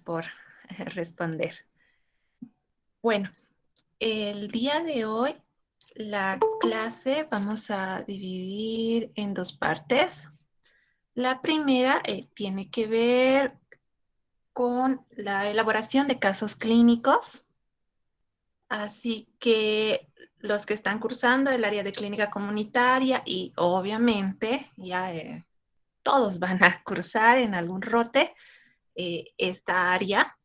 por responder. Bueno, el día de hoy la clase vamos a dividir en dos partes. La primera tiene que ver con la elaboración de casos clínicos. Así que los que están cursando el área de clínica comunitaria y obviamente ya todos van a cursar en algún rote esta área.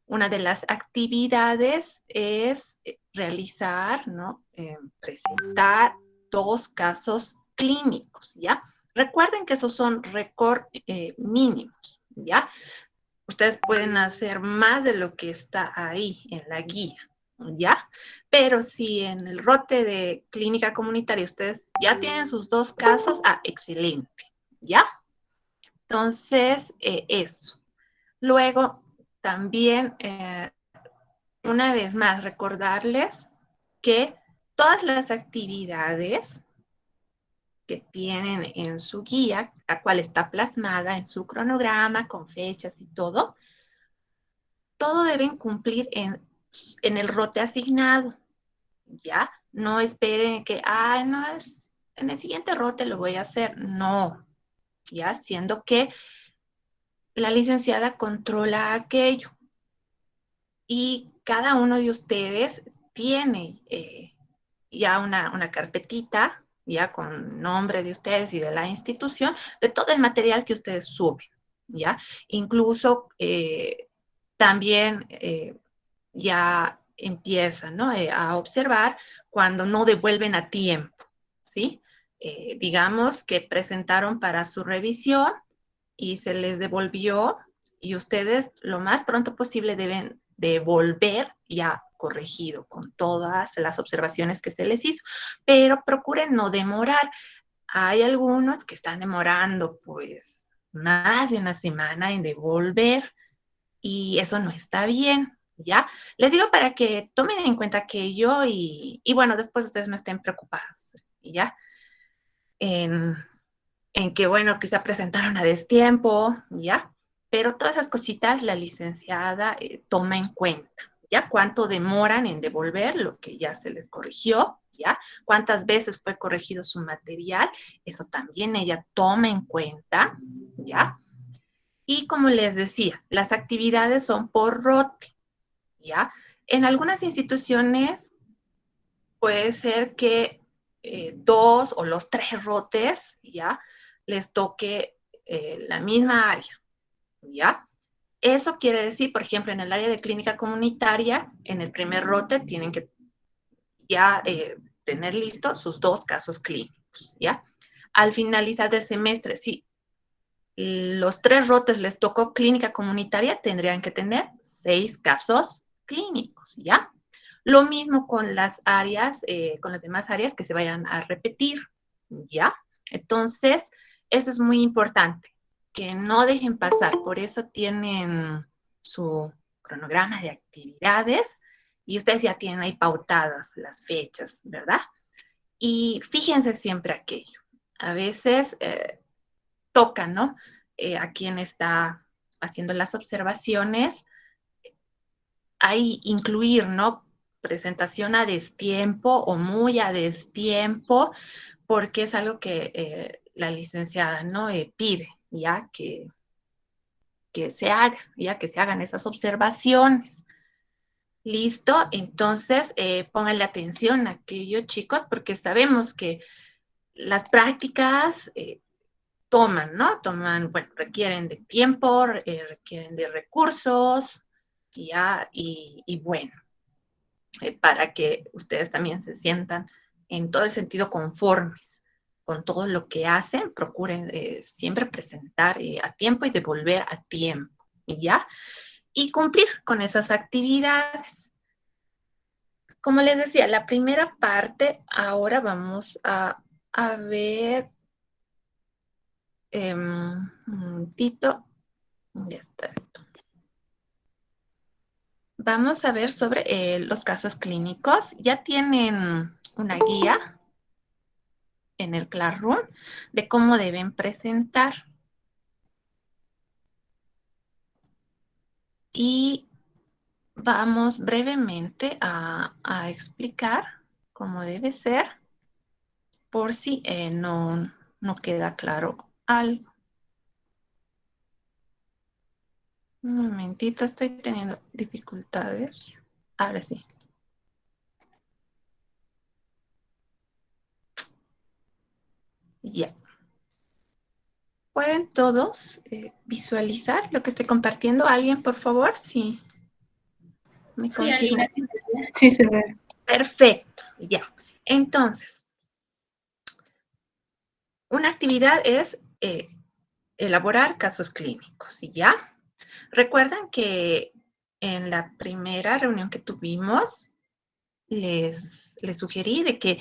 Una de las actividades es realizar, ¿no? Presentar dos casos clínicos, ¿ya? Recuerden que esos son récord mínimos, ¿ya? Ustedes pueden hacer más de lo que está ahí en la guía, ¿ya? Pero si en el rote de clínica comunitaria ustedes ya tienen sus dos casos, excelente, ¿ya? Entonces, eso. Luego, también, una vez más, recordarles que todas las actividades que tienen en su guía, la cual está plasmada en su cronograma con fechas y todo deben cumplir en el rote asignado, ¿ya? No esperen que, no es, en el siguiente rote lo voy a hacer. No, ¿ya? Siendo que la licenciada controla aquello y cada uno de ustedes tiene ya una carpetita, ya con nombre de ustedes y de la institución, de todo el material que ustedes suben, ¿ya? Incluso también ya empiezan, ¿no? A observar cuando no devuelven a tiempo, ¿sí? Digamos que presentaron para su revisión y se les devolvió y ustedes lo más pronto posible deben devolver ya corregido con todas las observaciones que se les hizo, pero procuren no demorar. Hay algunos que están demorando pues más de una semana en devolver y eso no está bien, ¿ya? Les digo para que tomen en cuenta aquello y bueno, después ustedes no estén preocupados, ¿ya? En, en que, bueno, quizá presentaron a destiempo, ¿ya? Pero todas esas cositas la licenciada toma en cuenta, ¿ya? Cuánto demoran en devolver lo que ya se les corrigió, ¿ya? Cuántas veces fue corregido su material, eso también ella toma en cuenta, ¿ya? Y como les decía, las actividades son por rote, ¿ya? En algunas instituciones puede ser que dos o los tres rotes, ¿ya? Les toque la misma área, ¿ya? Eso quiere decir, por ejemplo, en el área de clínica comunitaria, en el primer rote tienen que ya tener listos sus dos casos clínicos, ¿ya? Al finalizar del semestre, sí, los tres rotes les tocó clínica comunitaria, tendrían que tener 6 casos clínicos, ¿ya? Lo mismo con las áreas, con las demás áreas que se vayan a repetir, ¿ya? Entonces, eso es muy importante, que no dejen pasar, por eso tienen su cronograma de actividades y ustedes ya tienen ahí pautadas las fechas, ¿verdad? Y fíjense siempre aquello. A veces toca, ¿no? A quien está haciendo las observaciones, hay incluir, ¿no? Presentación a destiempo o muy a destiempo, porque es algo que la licenciada, ¿no? Pide, ya que se haga, ya que se hagan esas observaciones. Listo, entonces pónganle atención a aquello, chicos, porque sabemos que las prácticas toman, ¿no? Toman, bueno, requieren de tiempo, requieren de recursos, ya, y bueno, para que ustedes también se sientan en todo el sentido conformes con todo lo que hacen, procuren siempre presentar a tiempo y devolver a tiempo, ¿ya? Y cumplir con esas actividades. Como les decía, la primera parte, ahora vamos a ver un momentito. Ya está esto. Vamos a ver sobre los casos clínicos. Ya tienen una guía en el Classroom de cómo deben presentar. y vamos brevemente a explicar cómo debe ser por si no queda claro algo. Un momentito, estoy teniendo dificultades. Ahora sí. Ya. ¿Pueden todos visualizar lo que estoy compartiendo? ¿Alguien, por favor? Sí, me Sí, confirma. Alina, sí se ve. Sí, se ve. Perfecto, ya. Entonces, una actividad es elaborar casos clínicos, ¿ya? Recuerdan que en la primera reunión que tuvimos, les sugerí de que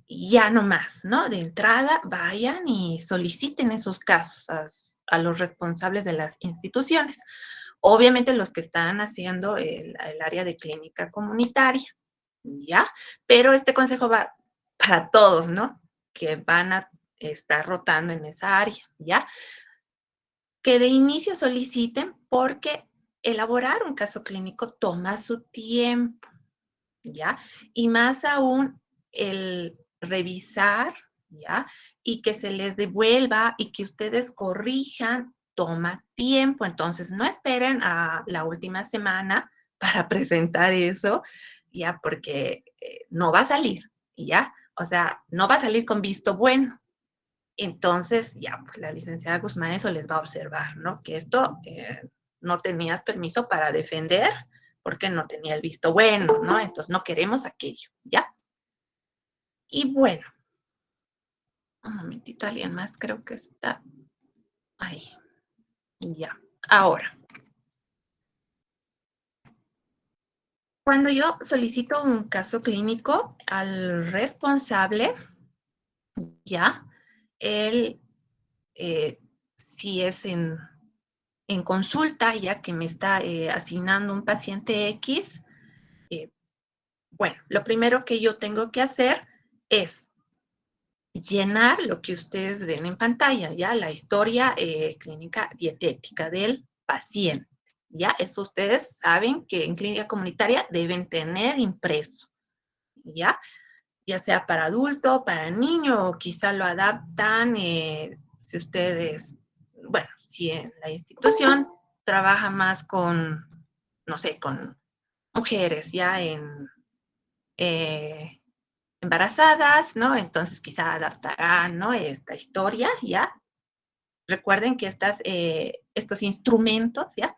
ya no más, ¿no? De entrada, vayan y soliciten esos casos a los responsables de las instituciones. Obviamente los que están haciendo el área de clínica comunitaria, ¿ya? Pero este consejo va para todos, ¿no? Que van a estar rotando en esa área, ¿ya? Que de inicio soliciten porque elaborar un caso clínico toma su tiempo, ¿ya? Y más aún el revisar, ¿ya? Y que se les devuelva y que ustedes corrijan toma tiempo. Entonces, no esperen a la última semana para presentar eso, ¿ya? Porque no va a salir, ¿ya? O sea, no va a salir con visto bueno. Entonces, ya, pues la licenciada Guzmán eso les va a observar, ¿no? Que esto no tenías permiso para defender porque no tenía el visto bueno, ¿no? Entonces no queremos aquello, ¿ya? Y bueno, un momentito, alguien más creo que está ahí, ya. Ahora, cuando yo solicito un caso clínico al responsable, ¿ya? Él, si es en consulta, ya que me está asignando un paciente X, eh, bueno, lo primero que yo tengo que hacer es llenar lo que ustedes ven en pantalla, ya la historia clínica dietética del paciente. Ya, eso ustedes saben que en clínica comunitaria deben tener impreso, ya sea para adulto, para niño, o quizá lo adaptan si ustedes, bueno, si en la institución trabaja más con, no sé, con mujeres ya eh, embarazadas, ¿no? Entonces quizá adaptarán, ¿no? Esta historia, ¿ya? Recuerden que estos instrumentos, ¿ya?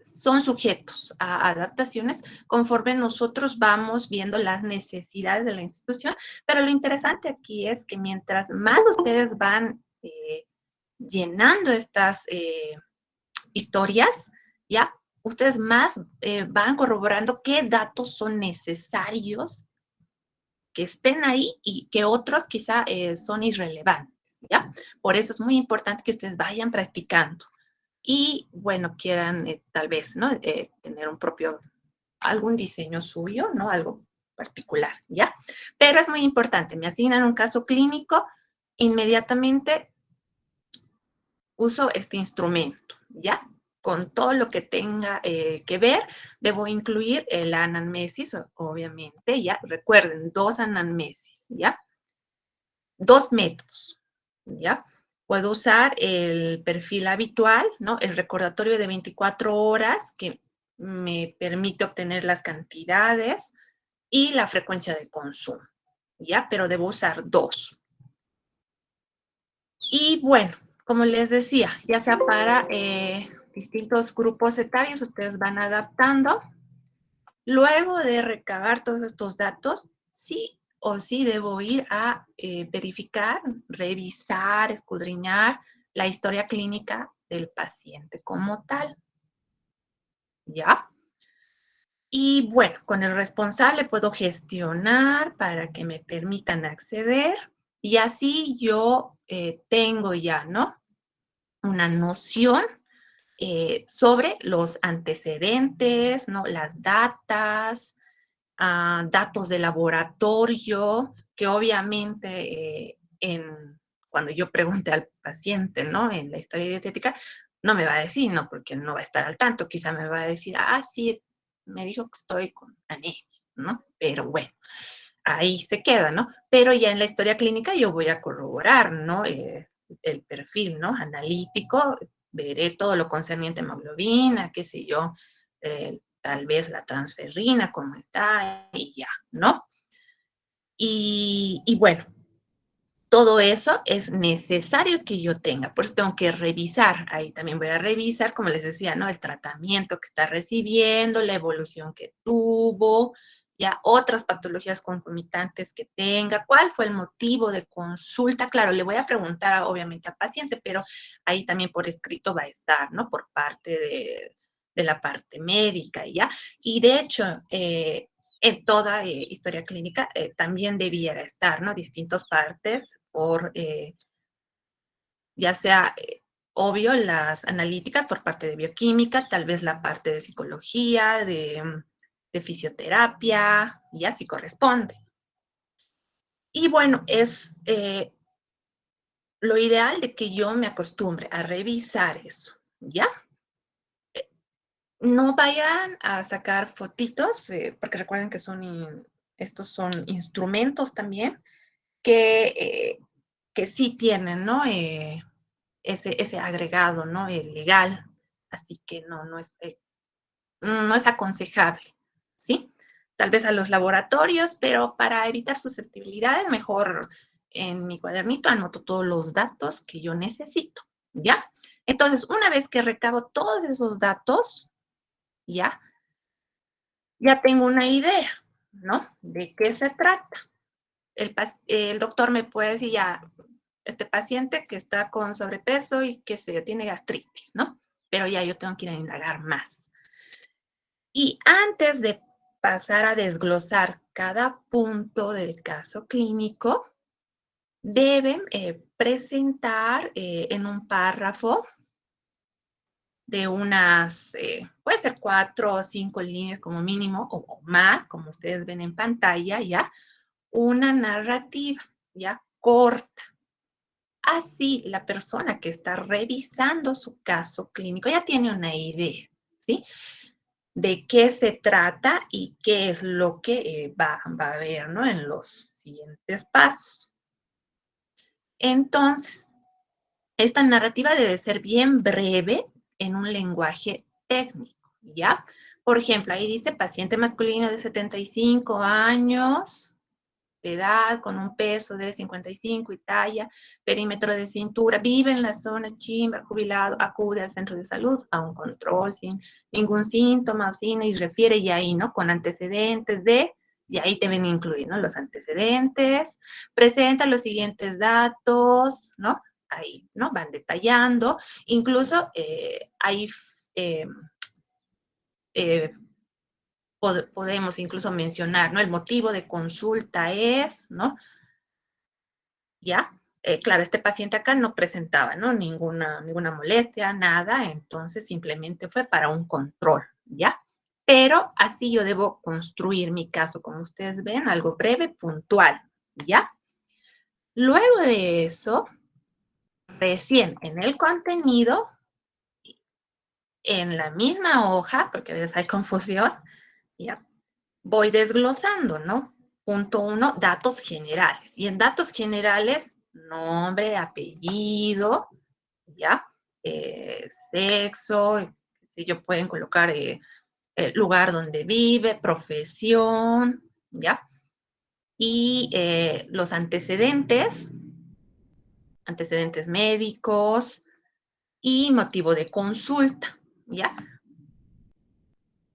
Son sujetos a adaptaciones conforme nosotros vamos viendo las necesidades de la institución, pero lo interesante aquí es que mientras más ustedes van llenando estas historias, ¿ya? Ustedes más van corroborando qué datos son necesarios que estén ahí y que otros quizá son irrelevantes, ¿ya? Por eso es muy importante que ustedes vayan practicando y, bueno, quieran tal vez, ¿no? Tener algún diseño suyo, ¿no? Algo particular, ¿ya? Pero es muy importante, me asignan un caso clínico, inmediatamente uso este instrumento, ¿ya? Con todo lo que tenga que ver, debo incluir la anamnesis, obviamente, ¿ya? Recuerden, 2 anamnesis, ¿ya? 2 métodos, ¿ya? Puedo usar el perfil habitual, ¿no? El recordatorio de 24 horas que me permite obtener las cantidades y la frecuencia de consumo, ¿ya? Pero debo usar 2. Y bueno, como les decía, ya sea para distintos grupos etarios, ustedes van adaptando. Luego de recabar todos estos datos, sí o sí debo ir a verificar, revisar, escudriñar la historia clínica del paciente como tal. ¿Ya? Y bueno, con el responsable puedo gestionar para que me permitan acceder y así yo tengo ya, ¿no? Una noción sobre los antecedentes, ¿no? Las datas, datos de laboratorio, que obviamente cuando yo pregunte al paciente, ¿no? En la historia dietética, no me va a decir, no, porque no va a estar al tanto, quizá me va a decir, ah, sí, me dijo que estoy con anemia, ¿no? Pero bueno, ahí se queda, ¿no? Pero ya en la historia clínica yo voy a corroborar, ¿no? El perfil, ¿no? Analítico, veré todo lo concerniente a hemoglobina, qué sé yo, tal vez la transferrina, cómo está, y ya, ¿no? Y bueno, todo eso es necesario que yo tenga, por eso tengo que revisar, ahí también voy a revisar, como les decía, ¿no? El tratamiento que está recibiendo, la evolución que tuvo, ya otras patologías concomitantes que tenga, cuál fue el motivo de consulta, claro, le voy a preguntar obviamente al paciente, pero ahí también por escrito va a estar, ¿no? Por parte de la parte médica, ¿ya? Y de hecho, en toda historia clínica también debiera estar, ¿no? Distintas partes por, ya sea, obvio, las analíticas por parte de bioquímica, tal vez la parte de psicología, de fisioterapia, y así corresponde. Y bueno, es lo ideal de que yo me acostumbre a revisar eso, ¿ya? No vayan a sacar fotitos, porque recuerden que estos son instrumentos también, que, que sí tienen, ¿no? Ese agregado, ¿no? Legal. Así que no es aconsejable, ¿sí? Tal vez a los laboratorios, pero para evitar susceptibilidades, mejor en mi cuadernito anoto todos los datos que yo necesito, ¿ya? Entonces, una vez que recabo todos esos datos, ¿ya? Ya tengo una idea, ¿no? De qué se trata. El doctor me puede decir ya, este paciente que está con sobrepeso y que se tiene gastritis, ¿no? Pero ya yo tengo que ir a indagar más. Y antes de pasar a desglosar cada punto del caso clínico, deben presentar en un párrafo de unas, puede ser 4 o 5 líneas como mínimo o más, como ustedes ven en pantalla, ya, una narrativa, ya, corta. Así la persona que está revisando su caso clínico ya tiene una idea, ¿sí? De qué se trata y qué es lo que va a ver, ¿no? En los siguientes pasos. Entonces, esta narrativa debe ser bien breve en un lenguaje técnico, ¿ya? Por ejemplo, ahí dice paciente masculino de 75 años, de edad, con un peso de 55 y talla, perímetro de cintura, vive en la zona chimba, jubilado, acude al centro de salud a un control sin ningún síntoma, sin, y refiere y ahí, ¿no? Con antecedentes y ahí deben incluir, ¿no? Los antecedentes, presenta los siguientes datos, ¿no? Ahí, ¿no? Van detallando, incluso hay eh, eh, podemos incluso mencionar, ¿no? El motivo de consulta es, ¿no? ¿Ya? Claro, este paciente acá no presentaba, ¿no? Ninguna molestia, nada, entonces simplemente fue para un control, ¿ya? Pero así yo debo construir mi caso, como ustedes ven, algo breve, puntual, ¿ya? Luego de eso, recién en el contenido, en la misma hoja, porque a veces hay confusión, ¿ya? Voy desglosando, ¿no? Punto 1, datos generales. Y en datos generales, nombre, apellido, ¿ya? Sexo, si yo pueden colocar el lugar donde vive, profesión, ¿ya? Y los antecedentes médicos y motivo de consulta, ¿ya?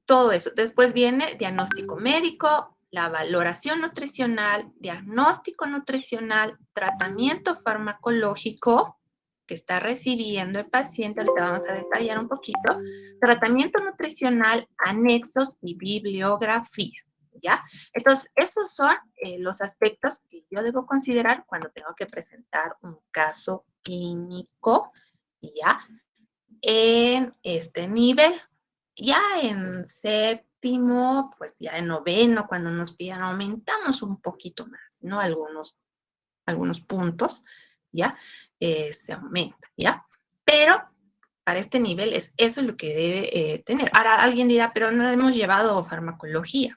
Todo eso. Después viene diagnóstico médico, la valoración nutricional, diagnóstico nutricional, tratamiento farmacológico que está recibiendo el paciente, ahorita vamos a detallar un poquito, tratamiento nutricional, anexos y bibliografía, ¿ya? Entonces, esos son los aspectos que yo debo considerar cuando tengo que presentar un caso clínico, ¿ya? En este nivel. Ya en séptimo, pues ya en noveno, cuando nos pidan, aumentamos un poquito más, ¿no? Algunos puntos, ¿ya? Se aumenta, ¿ya? Pero para este nivel, eso es lo que debe tener. Ahora alguien dirá, pero no hemos llevado farmacología.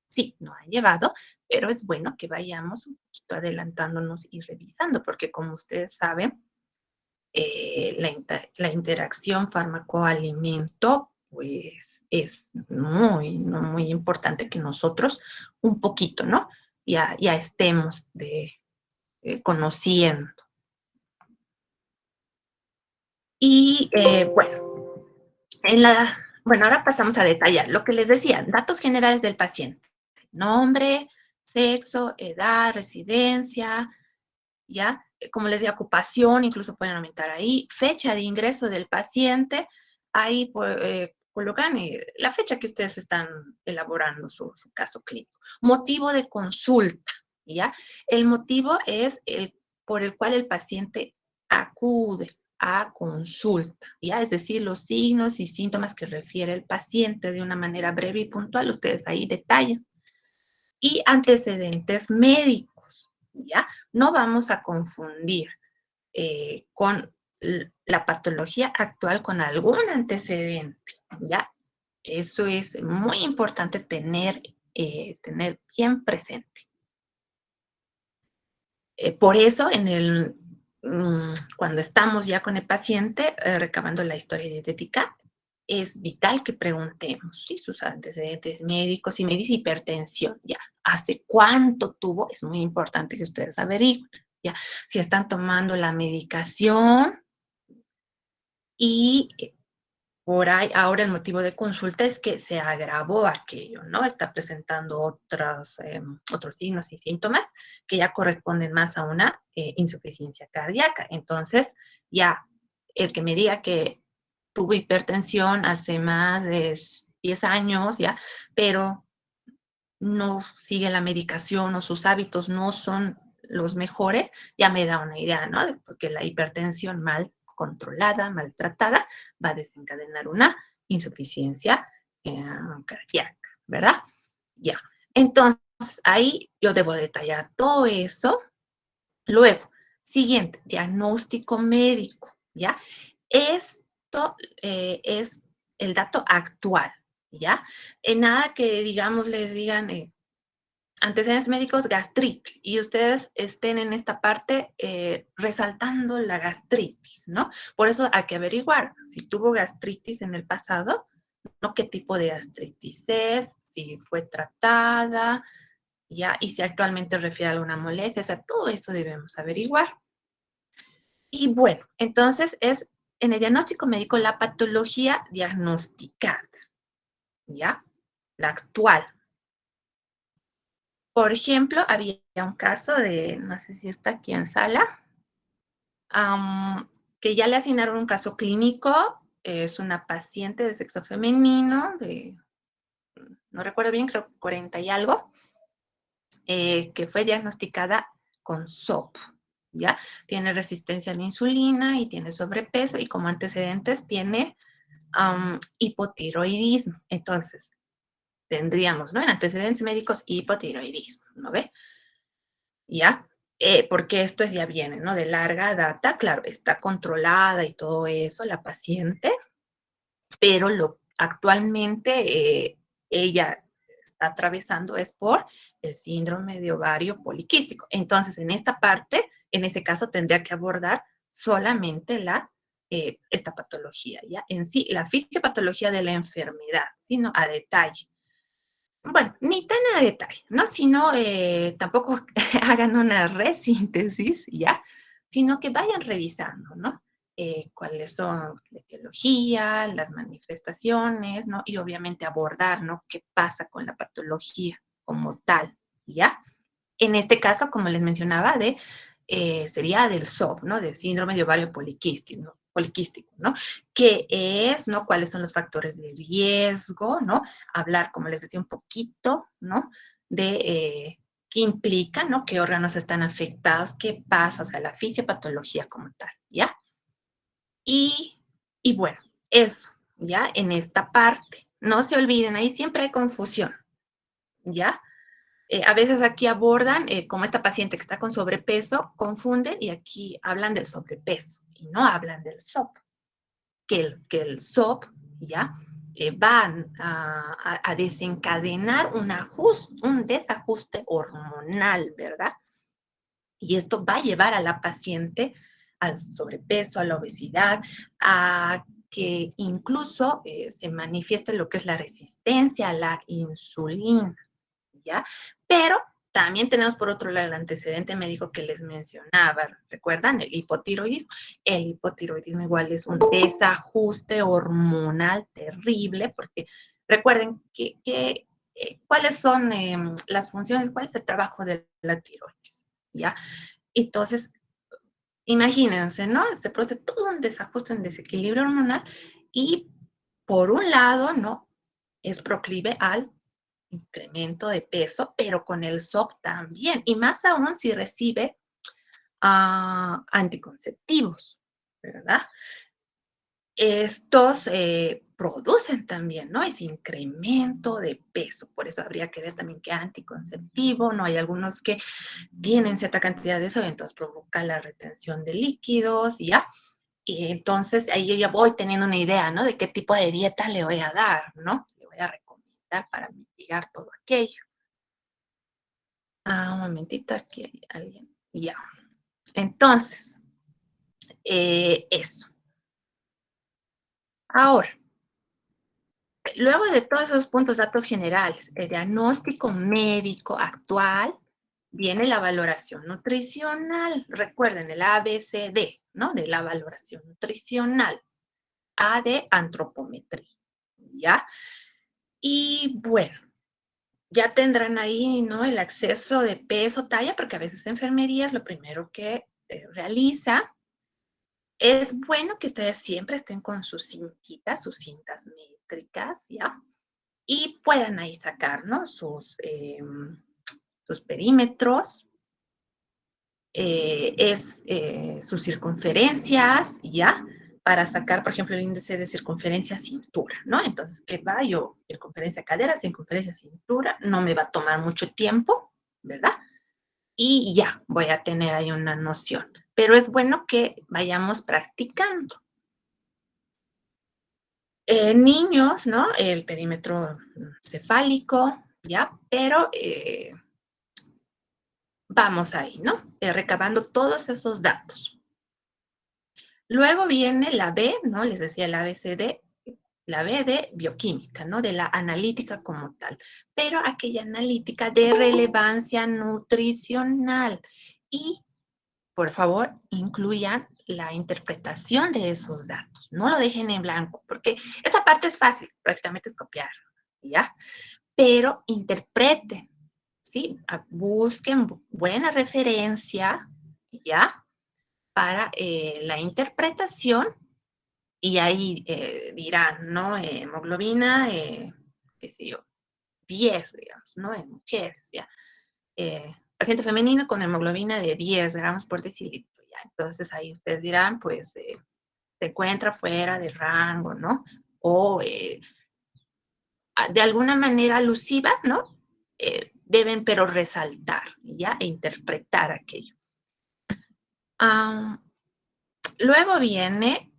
Sí, no ha llevado, pero es bueno que vayamos un poquito adelantándonos y revisando, porque como ustedes saben, la interacción fármaco-alimento, pues es muy, no, muy importante que nosotros un poquito, ¿no? Ya estemos conociendo. Y bueno, bueno, ahora pasamos a detallar lo que les decía, datos generales del paciente. Nombre, sexo, edad, residencia, ¿ya? Como les decía, ocupación, incluso pueden aumentar ahí, fecha de ingreso del paciente, ahí colocan la fecha que ustedes están elaborando su caso clínico. Motivo de consulta, ¿ya? El motivo es por el cual el paciente acude a consulta, ¿ya? Es decir, los signos y síntomas que refiere el paciente de una manera breve y puntual, ustedes ahí detallan. Y antecedentes médicos, ¿ya? No vamos a confundir con la patología actual con algún antecedente, ¿ya? Eso es muy importante tener bien presente. Por eso, cuando estamos ya con el paciente, recabando la historia dietética, es vital que preguntemos ¿sí? Sus antecedentes médicos. Si me dice hipertensión, ya, ¿hace cuánto tuvo? Es muy importante que ustedes averigüen, ya, si están tomando la medicación y por ahí, ahora el motivo de consulta es que se agravó aquello, ¿no? Está presentando otros signos y síntomas que ya corresponden más a una insuficiencia cardíaca. Entonces, ya el que me diga que tuvo hipertensión hace más de 10 años, ya, pero no sigue la medicación o sus hábitos no son los mejores, ya me da una idea, ¿no? Porque la hipertensión mal controlada, maltratada, va a desencadenar una insuficiencia cardíaca, ¿verdad? Ya. Entonces, ahí yo debo detallar todo eso. Luego, siguiente, diagnóstico médico, ¿ya? Esto es el dato actual, ¿ya? En nada que, digamos, les digan antecedentes médicos, gastritis, y ustedes estén en esta parte resaltando la gastritis, ¿no? Por eso hay que averiguar si tuvo gastritis en el pasado, ¿no? ¿Qué tipo de gastritis es? Si fue tratada, ¿ya? Y si actualmente refiere a alguna molestia, o sea, todo eso debemos averiguar. Y bueno, entonces es en el diagnóstico médico la patología diagnosticada, ¿ya? La actual. Por ejemplo, había un caso de, no sé si está aquí en sala, que ya le asignaron un caso clínico, es una paciente de sexo femenino, no recuerdo bien, creo 40 y algo, que fue diagnosticada con SOP, ¿ya? Tiene resistencia a la insulina y tiene sobrepeso y como antecedentes tiene hipotiroidismo. Entonces, tendríamos, ¿no? En antecedentes médicos, hipotiroidismo, ¿no ve? ¿Ya? Porque esto ya viene, ¿no? De larga data, claro, está controlada y todo eso, la paciente, pero actualmente ella está atravesando es por el síndrome de ovario poliquístico. Entonces, en esta parte, en ese caso, tendría que abordar solamente esta patología, ¿ya? En sí, la fisiopatología de la enfermedad, sino a detalle. Bueno, ni tan a detalle, ¿no? Sino tampoco hagan una resíntesis, ¿ya? Sino que vayan revisando, ¿no? Cuáles son la etiología, las manifestaciones, ¿no? Y obviamente abordar, ¿no? ¿Qué pasa con la patología como tal, ¿ya? En este caso, como les mencionaba, sería del SOP, ¿no? Del síndrome de ovario poliquístico, ¿no? ¿Qué es, ¿no? ¿Cuáles son los factores de riesgo, ¿no? Hablar, como les decía, un poquito, ¿no? De qué implica, ¿no? ¿Qué órganos están afectados? ¿Qué pasa? O sea, la fisiopatología como tal, ¿ya? Y, y bueno, eso, ¿ya? En esta parte. No se olviden, ahí siempre hay confusión, ¿ya? A veces aquí abordan, como esta paciente que está con sobrepeso, confunden y aquí hablan del sobrepeso y no hablan del SOP. que el SOP, ¿ya? Van a desencadenar un desajuste hormonal, ¿verdad? Y esto va a llevar a la paciente al sobrepeso, a la obesidad, a que incluso se manifieste lo que es la resistencia a la insulina, ¿ya? Pero también tenemos por otro lado el antecedente médico que les mencionaba, ¿recuerdan? El hipotiroidismo. El hipotiroidismo igual es un desajuste hormonal terrible, porque recuerden cuáles son las funciones, cuál es el trabajo de la tiroides, ¿ya? Entonces, imagínense, ¿no? Se produce todo un desajuste, un desequilibrio hormonal y por un lado, ¿no? Es proclive al incremento de peso, pero con el SOP también, y más aún si recibe anticonceptivos, ¿verdad? Estos producen también, ¿no? Ese incremento de peso. Por eso habría que ver también qué anticonceptivo, ¿no? Hay algunos que tienen cierta cantidad de eso, entonces provoca la retención de líquidos, ¿ya? Y entonces ahí yo ya voy teniendo una idea, ¿no? De qué tipo de dieta le voy a dar, ¿no? Le voy a recomendar para mitigar todo aquello. Un momentito, aquí hay alguien. Ya. Entonces, eso. Ahora, luego de todos esos puntos, datos generales, el diagnóstico médico actual, viene la valoración nutricional. Recuerden, el ABCD, ¿no? De la valoración nutricional. A de antropometría, ¿ya? Y bueno, ya tendrán ahí, ¿no? El acceso de peso, talla, porque a veces enfermería es lo primero que realiza. Es bueno que ustedes siempre estén con sus cintitas, sus cintas métricas, ¿ya? Y puedan ahí sacar, ¿no? Sus perímetros, sus circunferencias, ¿ya? Para sacar, por ejemplo, el índice de circunferencia cintura, ¿no? Entonces, ¿qué va? Yo, circunferencia cadera, circunferencia cintura, no me va a tomar mucho tiempo, ¿verdad? Y ya, voy a tener ahí una noción. Pero es bueno que vayamos practicando. Niños, ¿no? El perímetro cefálico, ¿ya? Pero vamos ahí, ¿no? Recabando todos esos datos. Luego viene la B, ¿no? Les decía el ABCD, la B de bioquímica, ¿no? De la analítica como tal, pero aquella analítica de relevancia nutricional. Y, por favor, incluyan la interpretación de esos datos. No lo dejen en blanco, porque esa parte es fácil, prácticamente es copiar, ¿ya? Pero interpreten, ¿sí? Busquen buena referencia, ¿ya? Para la interpretación y ahí dirán, ¿no? Hemoglobina, qué sé yo, 10, digamos, ¿no? En mujeres, ¿ya? Paciente femenino con hemoglobina de 10 gramos por decilitro, ¿ya? Entonces ahí ustedes dirán, pues, se encuentra fuera de rango, ¿no? O de alguna manera alusiva, ¿no? Deben pero resaltar, ¿ya? E interpretar aquello. Luego viene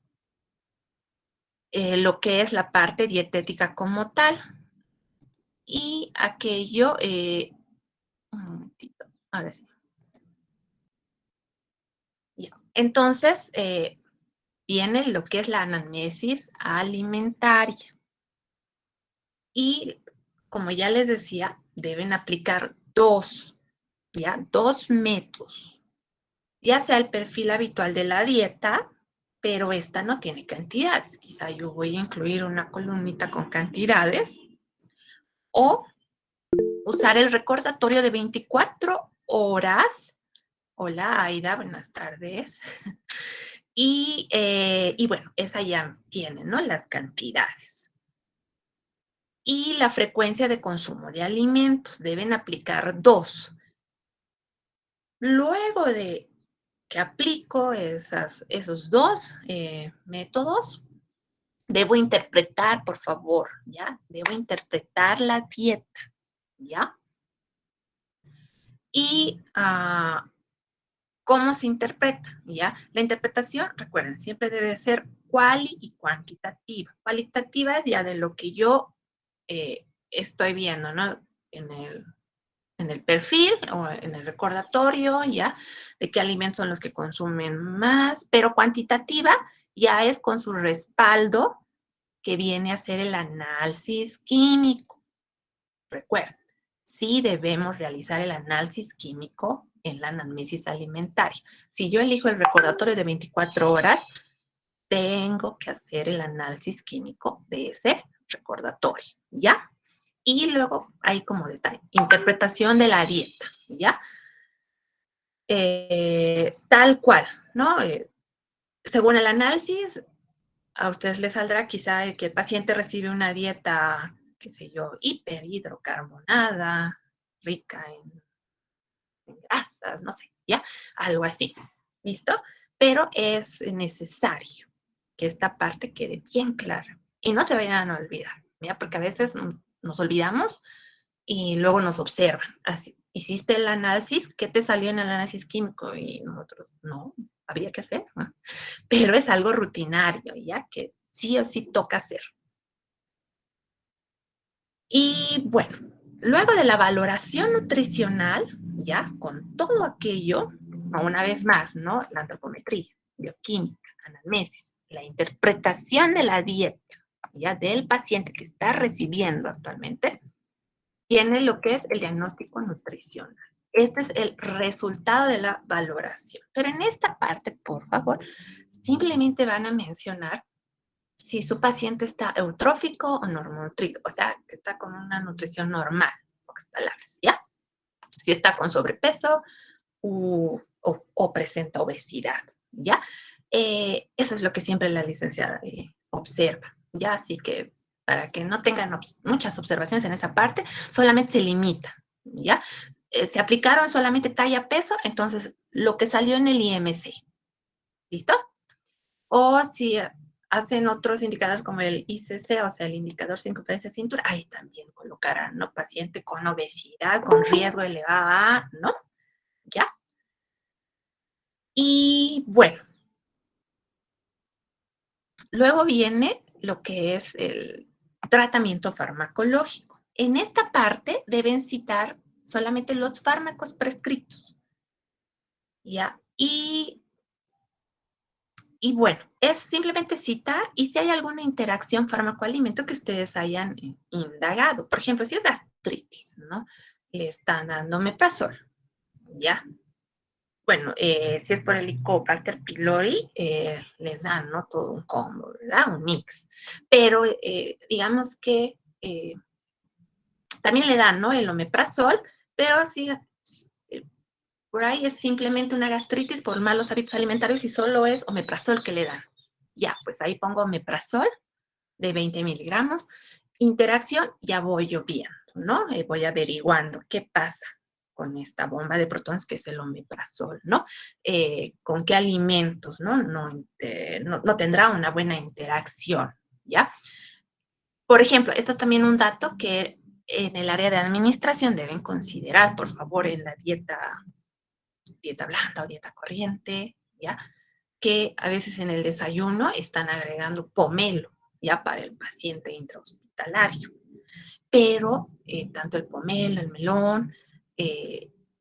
lo que es la parte dietética como tal. Y aquello, un momentito, ahora sí. Ya. Entonces, viene lo que es la anamnesis alimentaria. Y como ya les decía, deben aplicar dos métodos. Ya sea el perfil habitual de la dieta, pero esta no tiene cantidades. Quizá yo voy a incluir una columnita con cantidades. O usar el recordatorio de 24 horas. Hola, Aida, buenas tardes. Y bueno, esa ya tiene, ¿no? Las cantidades. Y la frecuencia de consumo de alimentos. Deben aplicar 2. Luego de que aplico esos 2 métodos, debo interpretar, por favor, ¿ya? Debo interpretar la dieta, ¿ya? Y ¿cómo se interpreta? ¿Ya? La interpretación, recuerden, siempre debe ser cuali y cuantitativa. Cualitativa es ya de lo que yo estoy viendo, ¿no? En el perfil o en el recordatorio, ya, de qué alimentos son los que consumen más, pero cuantitativa ya es con su respaldo que viene a ser el análisis químico. Recuerden, sí debemos realizar el análisis químico en la anamnesis alimentaria. Si yo elijo el recordatorio de 24 horas, tengo que hacer el análisis químico de ese recordatorio, ¿ya? Y luego hay como detalle, interpretación de la dieta, ¿ya? Tal cual, ¿no? Según el análisis, a ustedes les saldrá quizá que el paciente recibe una dieta, qué sé yo, hiperhidrocarbonada, rica en grasas, no sé, ¿ya? Algo así, ¿listo? Pero es necesario que esta parte quede bien clara y no se vayan a olvidar, ¿ya? Porque a veces nos olvidamos y luego nos observan. Así, hiciste el análisis, ¿qué te salió en el análisis químico? Y nosotros, no, había que hacer, ¿no? Pero es algo rutinario, ¿ya? Que sí o sí toca hacer. Y bueno, luego de la valoración nutricional, ya con todo aquello, una vez más, ¿no? La antropometría, bioquímica, anamnesis, la interpretación de la dieta, ya del paciente que está recibiendo actualmente, tiene lo que es el diagnóstico nutricional. Este es el resultado de la valoración. Pero en esta parte, por favor, simplemente van a mencionar si su paciente está eutrófico o normonutrido, o sea, que está con una nutrición normal, pocas palabras, ¿ya? Si está con sobrepeso o presenta obesidad, ¿ya? Eso es lo que siempre la licenciada observa, ¿ya? Así que para que no tengan muchas observaciones en esa parte, solamente se limita, ¿ya? Se aplicaron solamente talla-peso, entonces lo que salió en el IMC, ¿listo? O si hacen otros indicadores como el ICC, o sea, el indicador circunferencia cintura, ahí también colocarán, ¿no? Paciente con obesidad, con riesgo elevado, ¿no? ¿Ya? Y bueno, luego viene lo que es el tratamiento farmacológico. En esta parte deben citar solamente los fármacos prescritos, ¿ya? Y bueno, es simplemente citar y si hay alguna interacción fármaco-alimento que ustedes hayan indagado. Por ejemplo, si es gastritis, ¿no? Le están dando omeprazol, ¿ya? Bueno, si es por el Helicobacter pylori, les dan, ¿no? Todo un combo, ¿verdad? Un mix. Pero digamos que también le dan, ¿no? El omeprazol, pero si por ahí es simplemente una gastritis por malos hábitos alimentarios y solo es omeprazol que le dan. Ya, pues ahí pongo omeprazol de 20 miligramos. Interacción, ya voy yo viendo, ¿no? Voy averiguando qué pasa con esta bomba de protones que es el omeprazol, ¿no? Con qué alimentos, ¿no? No tendrá una buena interacción, ¿ya? Por ejemplo, esto también un dato que en el área de administración deben considerar, por favor, en la dieta blanda o dieta corriente, ¿ya? Que a veces en el desayuno están agregando pomelo, ya para el paciente intrahospitalario. Pero tanto el pomelo, el melón,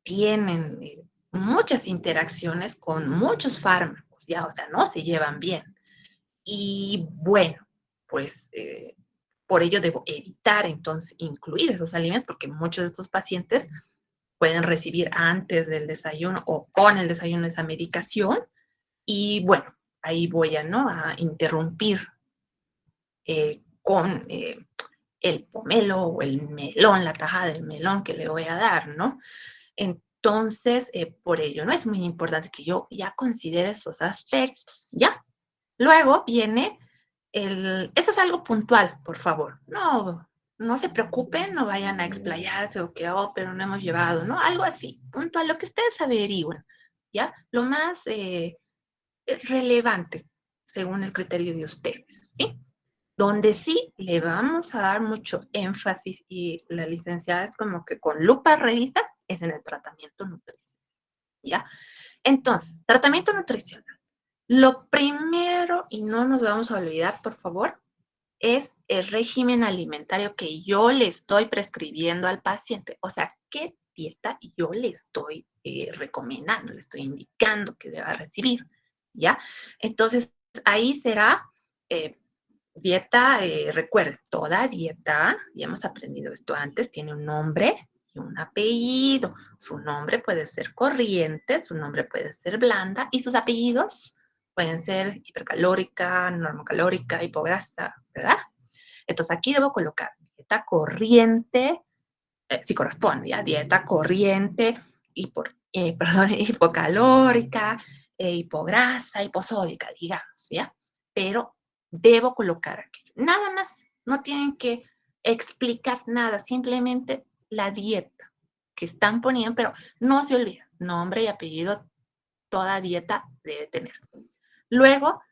tienen muchas interacciones con muchos fármacos, ya, o sea, no se llevan bien. Y bueno, pues por ello debo evitar entonces incluir esos alimentos porque muchos de estos pacientes pueden recibir antes del desayuno o con el desayuno esa medicación y bueno, ahí voy a, ¿no? A interrumpir con el pomelo o el melón, la tajada del melón que le voy a dar, ¿no? Entonces, por ello, ¿no? Es muy importante que yo ya considere esos aspectos, ¿ya? Luego viene eso es algo puntual, por favor. No se preocupen, no vayan a explayarse o que, oh, pero no hemos llevado, ¿no? Algo así, puntual, lo que ustedes averigüen, ¿ya? Lo más relevante según el criterio de ustedes, ¿sí? Donde sí le vamos a dar mucho énfasis y la licenciada es como que con lupa revisa, es en el tratamiento nutricional, ¿ya? Entonces, tratamiento nutricional. Lo primero, y no nos vamos a olvidar, por favor, es el régimen alimentario que yo le estoy prescribiendo al paciente. O sea, ¿qué dieta yo le estoy recomendando, le estoy indicando que deba recibir? ¿Ya? Entonces, ahí será dieta, recuerden, toda dieta, ya hemos aprendido esto antes, tiene un nombre y un apellido. Su nombre puede ser corriente, su nombre puede ser blanda y sus apellidos pueden ser hipercalórica, normocalórica, hipograsa, ¿verdad? Entonces aquí debo colocar dieta corriente, si corresponde, ¿ya? Dieta corriente, perdón, hipocalórica, hipograsa, hiposódica, digamos, ¿ya? Pero debo colocar aquello. Nada más, no tienen que explicar nada, simplemente la dieta que están poniendo, pero no se olviden, nombre y apellido, toda dieta debe tener. Luego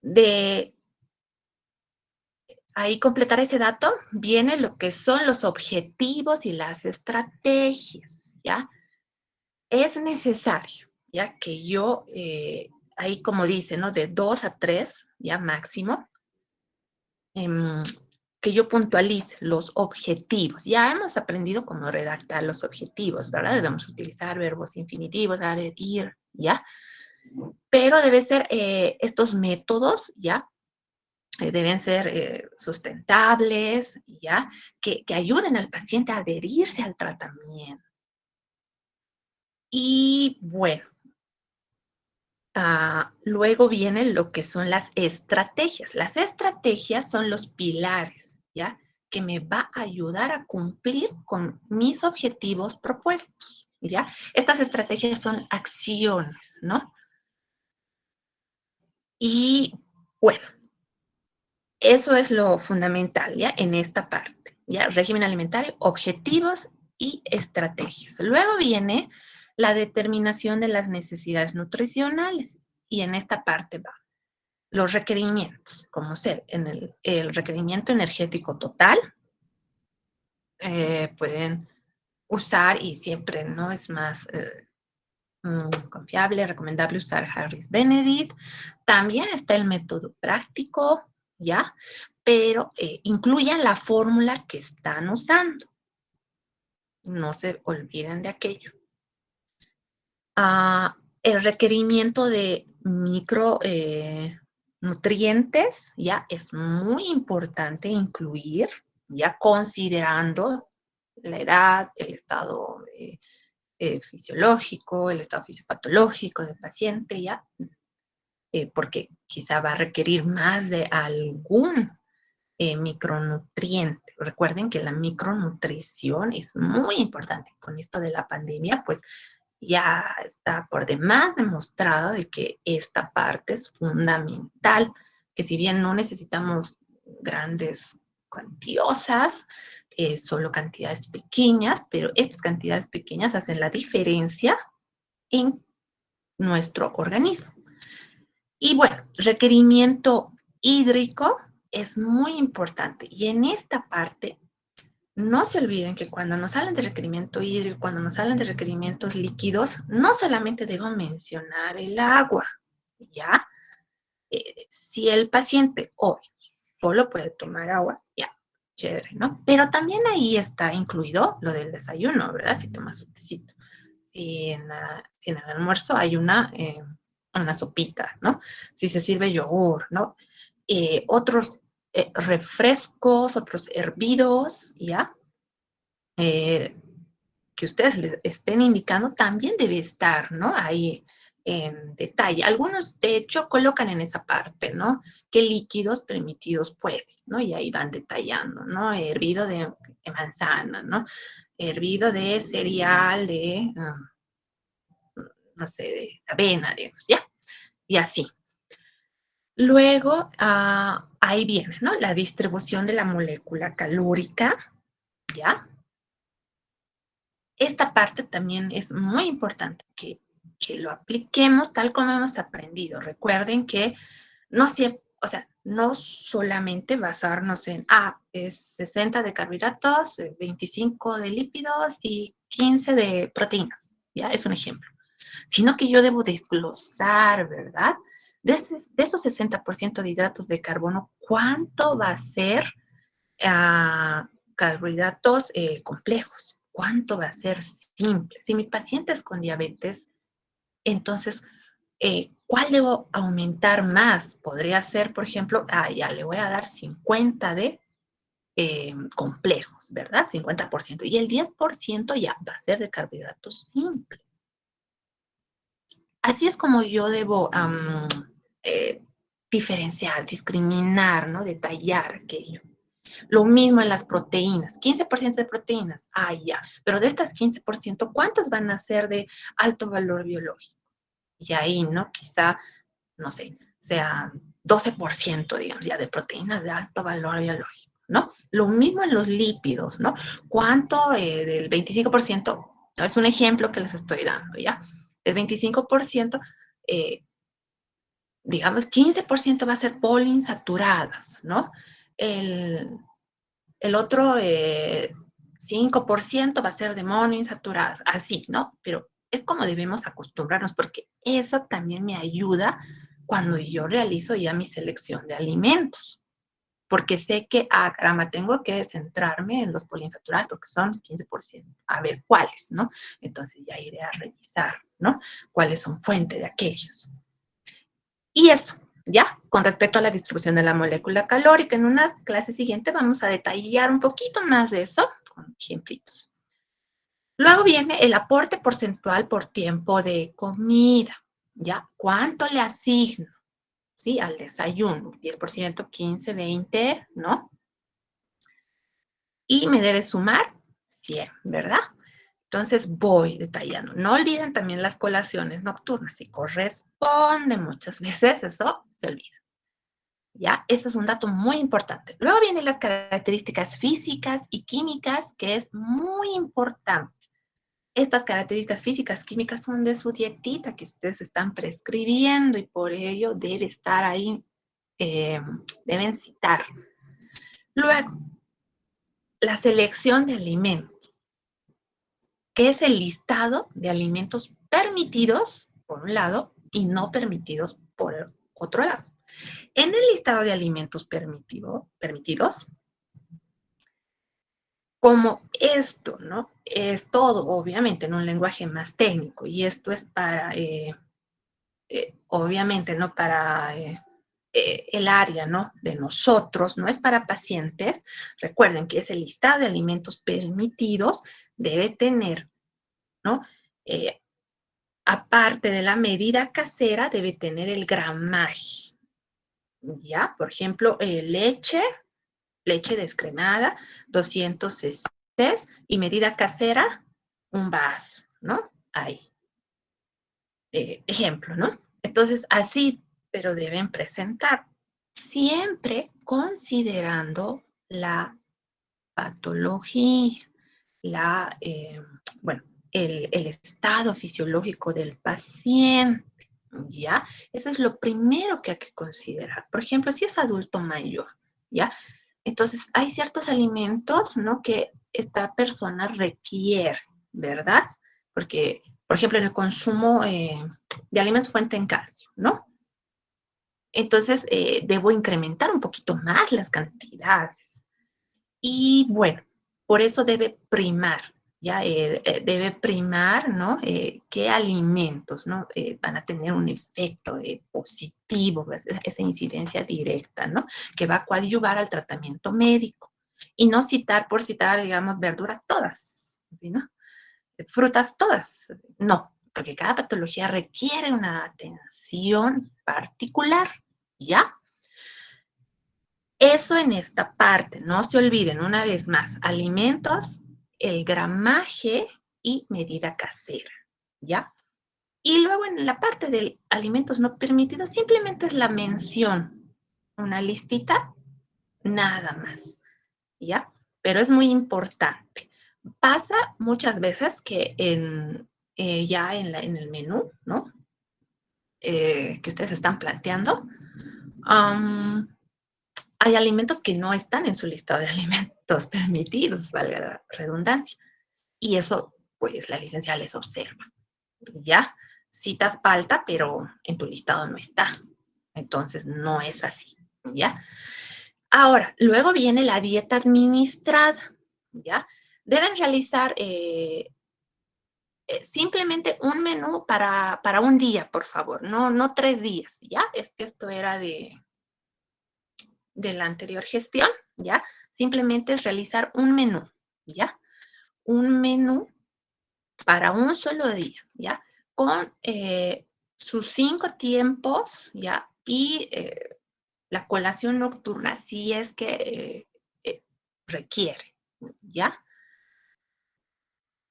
de ahí completar ese dato, viene lo que son los objetivos y las estrategias, ¿ya? Es necesario, ¿ya? Que yo, ahí como dice, ¿no? De 2 a 3, ya máximo, em, que yo puntualice los objetivos. Ya hemos aprendido cómo redactar los objetivos, ¿verdad? Debemos utilizar verbos infinitivos, ir, ¿ya? Pero debe ser estos métodos, ¿ya? Deben ser sustentables, ¿ya? Que ayuden al paciente a adherirse al tratamiento. Y bueno, luego vienen lo que son las estrategias. Las estrategias son los pilares, ¿ya? Que me va a ayudar a cumplir con mis objetivos propuestos, ¿ya? Estas estrategias son acciones, ¿no? Y bueno, eso es lo fundamental, ¿ya? En esta parte, ¿ya? Régimen alimentario, objetivos y estrategias. Luego viene la determinación de las necesidades nutricionales y en esta parte va los requerimientos, como ser en el requerimiento energético total, pueden usar y siempre no es más confiable, recomendable usar Harris Benedict. También está el método práctico, ¿ya? Pero incluyan la fórmula que están usando. No se olviden de aquello. El requerimiento de micronutrientes, ya es muy importante incluir, ya considerando la edad, el estado fisiológico, el estado fisiopatológico del paciente, ya, porque quizá va a requerir más de algún micronutriente. Recuerden que la micronutrición es muy importante. Con esto de la pandemia, pues ya está por demás demostrado de que esta parte es fundamental, que si bien no necesitamos grandes cuantiosas, solo cantidades pequeñas, pero estas cantidades pequeñas hacen la diferencia en nuestro organismo. Y bueno, requerimiento hídrico es muy importante. Y en esta parte, no se olviden que cuando nos hablan de requerimiento hídrico, cuando nos hablan de requerimientos líquidos, no solamente debo mencionar el agua, ¿ya? Si el paciente hoy solo puede tomar agua, ya, chévere, ¿no? Pero también ahí está incluido lo del desayuno, ¿verdad? Si tomas un tecito. Si en el almuerzo hay una sopita, ¿no? Si se sirve yogur, ¿no? Otros refrescos, otros hervidos, ¿ya? Que ustedes les estén indicando también debe estar, ¿no? Ahí en detalle. Algunos, de hecho, colocan en esa parte, ¿no? ¿Qué líquidos permitidos puede, ¿no? Y ahí van detallando, ¿no? Hervido de manzana, ¿no? Hervido de cereal, no sé, de avena, digamos, ¿ya? Y así. Luego, ahí viene, ¿no? La distribución de la molécula calórica, ¿ya? Esta parte también es muy importante que lo apliquemos tal como hemos aprendido. Recuerden que no siempre, o sea, no solamente basarnos en, es 60 de carbohidratos, 25 de lípidos y 15 de proteínas, ¿ya? Es un ejemplo. sino que yo debo desglosar, ¿verdad? De esos 60% de hidratos de carbono, ¿cuánto va a ser carbohidratos complejos? ¿Cuánto va a ser simple? Si mi paciente es con diabetes, entonces, ¿cuál debo aumentar más? Podría ser, por ejemplo, ya le voy a dar 50 de complejos, ¿verdad? 50%. Y el 10% ya va a ser de carbohidratos simples. Así es como yo debo eh, diferenciar, discriminar, ¿no? Detallar aquello. Lo mismo en las proteínas, 15% de proteínas, ya, pero de estas 15%, ¿cuántas van a ser de alto valor biológico? Y ahí, ¿no? Quizá, no sé, sea 12%, digamos, ya de proteínas de alto valor biológico, ¿no? Lo mismo en los lípidos, ¿no? ¿Cuánto del 25%? Es un ejemplo que les estoy dando, ¿ya? El 25%, digamos, 15% va a ser poliinsaturadas, ¿no? El, el otro 5% va a ser de monoinsaturadas, así, ¿no? Pero es como debemos acostumbrarnos, porque eso también me ayuda cuando yo realizo ya mi selección de alimentos, porque sé que, caramba, tengo que centrarme en los poliinsaturados, porque son 15%, a ver cuáles, ¿no? Entonces ya iré a revisar, ¿no? Cuáles son fuente de aquellos. Y eso, ¿ya? Con respecto a la distribución de la molécula calórica, en una clase siguiente vamos a detallar un poquito más de eso con ejemplitos. Luego viene el aporte porcentual por tiempo de comida, ¿ya? ¿Cuánto le asigno? ¿Sí? Al desayuno, 10%, 15, 20, ¿no? Y me debe sumar 100, ¿verdad? Entonces voy detallando. No olviden también las colaciones nocturnas, si corresponde muchas veces, eso se olvida. ¿Ya? Ese es un dato muy importante. Luego vienen las características físicas y químicas, que es muy importante. Estas características físicas, químicas son de su dietita que ustedes están prescribiendo y por ello debe estar ahí, deben citar. Luego, la selección de alimentos, que es el listado de alimentos permitidos, por un lado, y no permitidos por el otro lado. En el listado de alimentos permitidos, como esto, ¿no? Es todo, obviamente, en un lenguaje más técnico, y esto es para, obviamente, ¿no? Para el área, ¿no? De nosotros, no es para pacientes. Recuerden que ese listado de alimentos permitidos debe tener, ¿no? Eh, aparte de la medida casera, debe tener el gramaje, ¿ya? Por ejemplo, leche descremada, 200 cc, y medida casera, un vaso, ¿no? Ahí. Ejemplo, ¿no? Entonces, así, pero deben presentar siempre considerando la patología, bueno, el estado fisiológico del paciente, ¿ya? Eso es lo primero que hay que considerar. Por ejemplo, si es adulto mayor, ¿ya? Entonces, hay ciertos alimentos, ¿no? Que esta persona requiere, ¿verdad? Porque, por ejemplo, en el consumo de alimentos fuente en calcio, ¿no? Entonces, debo incrementar un poquito más las cantidades. Y bueno, por eso debe primar, ¿ya? Debe primar, ¿no? Qué alimentos, ¿no? Van a tener un efecto positivo, esa incidencia directa, ¿no? Que va a coadyuvar al tratamiento médico. Y no citar por citar, digamos, verduras todas, ¿sí, no? Frutas todas, no, porque cada patología requiere una atención particular, ¿ya? Eso en esta parte, no se olviden una vez más, alimentos, el gramaje y medida casera, ¿ya? Y luego en la parte de alimentos no permitidos, simplemente es la mención, una listita, nada más, ¿ya? Pero es muy importante. Pasa muchas veces que ya en el menú, ¿no? Que ustedes están planteando, um, hay alimentos que no están en su listado de alimentos permitidos, valga la redundancia. Y eso, pues, la licenciada les observa, ¿ya? citas palta, pero en tu listado no está. Entonces, no es así, ¿ya? Ahora, luego viene la dieta administrada, ¿ya? Deben realizar simplemente un menú para un día, por favor, no 3 días, ¿ya? Es que esto era de la anterior gestión, ¿ya? Simplemente es realizar un menú, ¿ya? Un menú para un solo día, ¿ya? Con sus 5 tiempos, ¿ya? Y la colación nocturna, si es que requiere, ¿ya?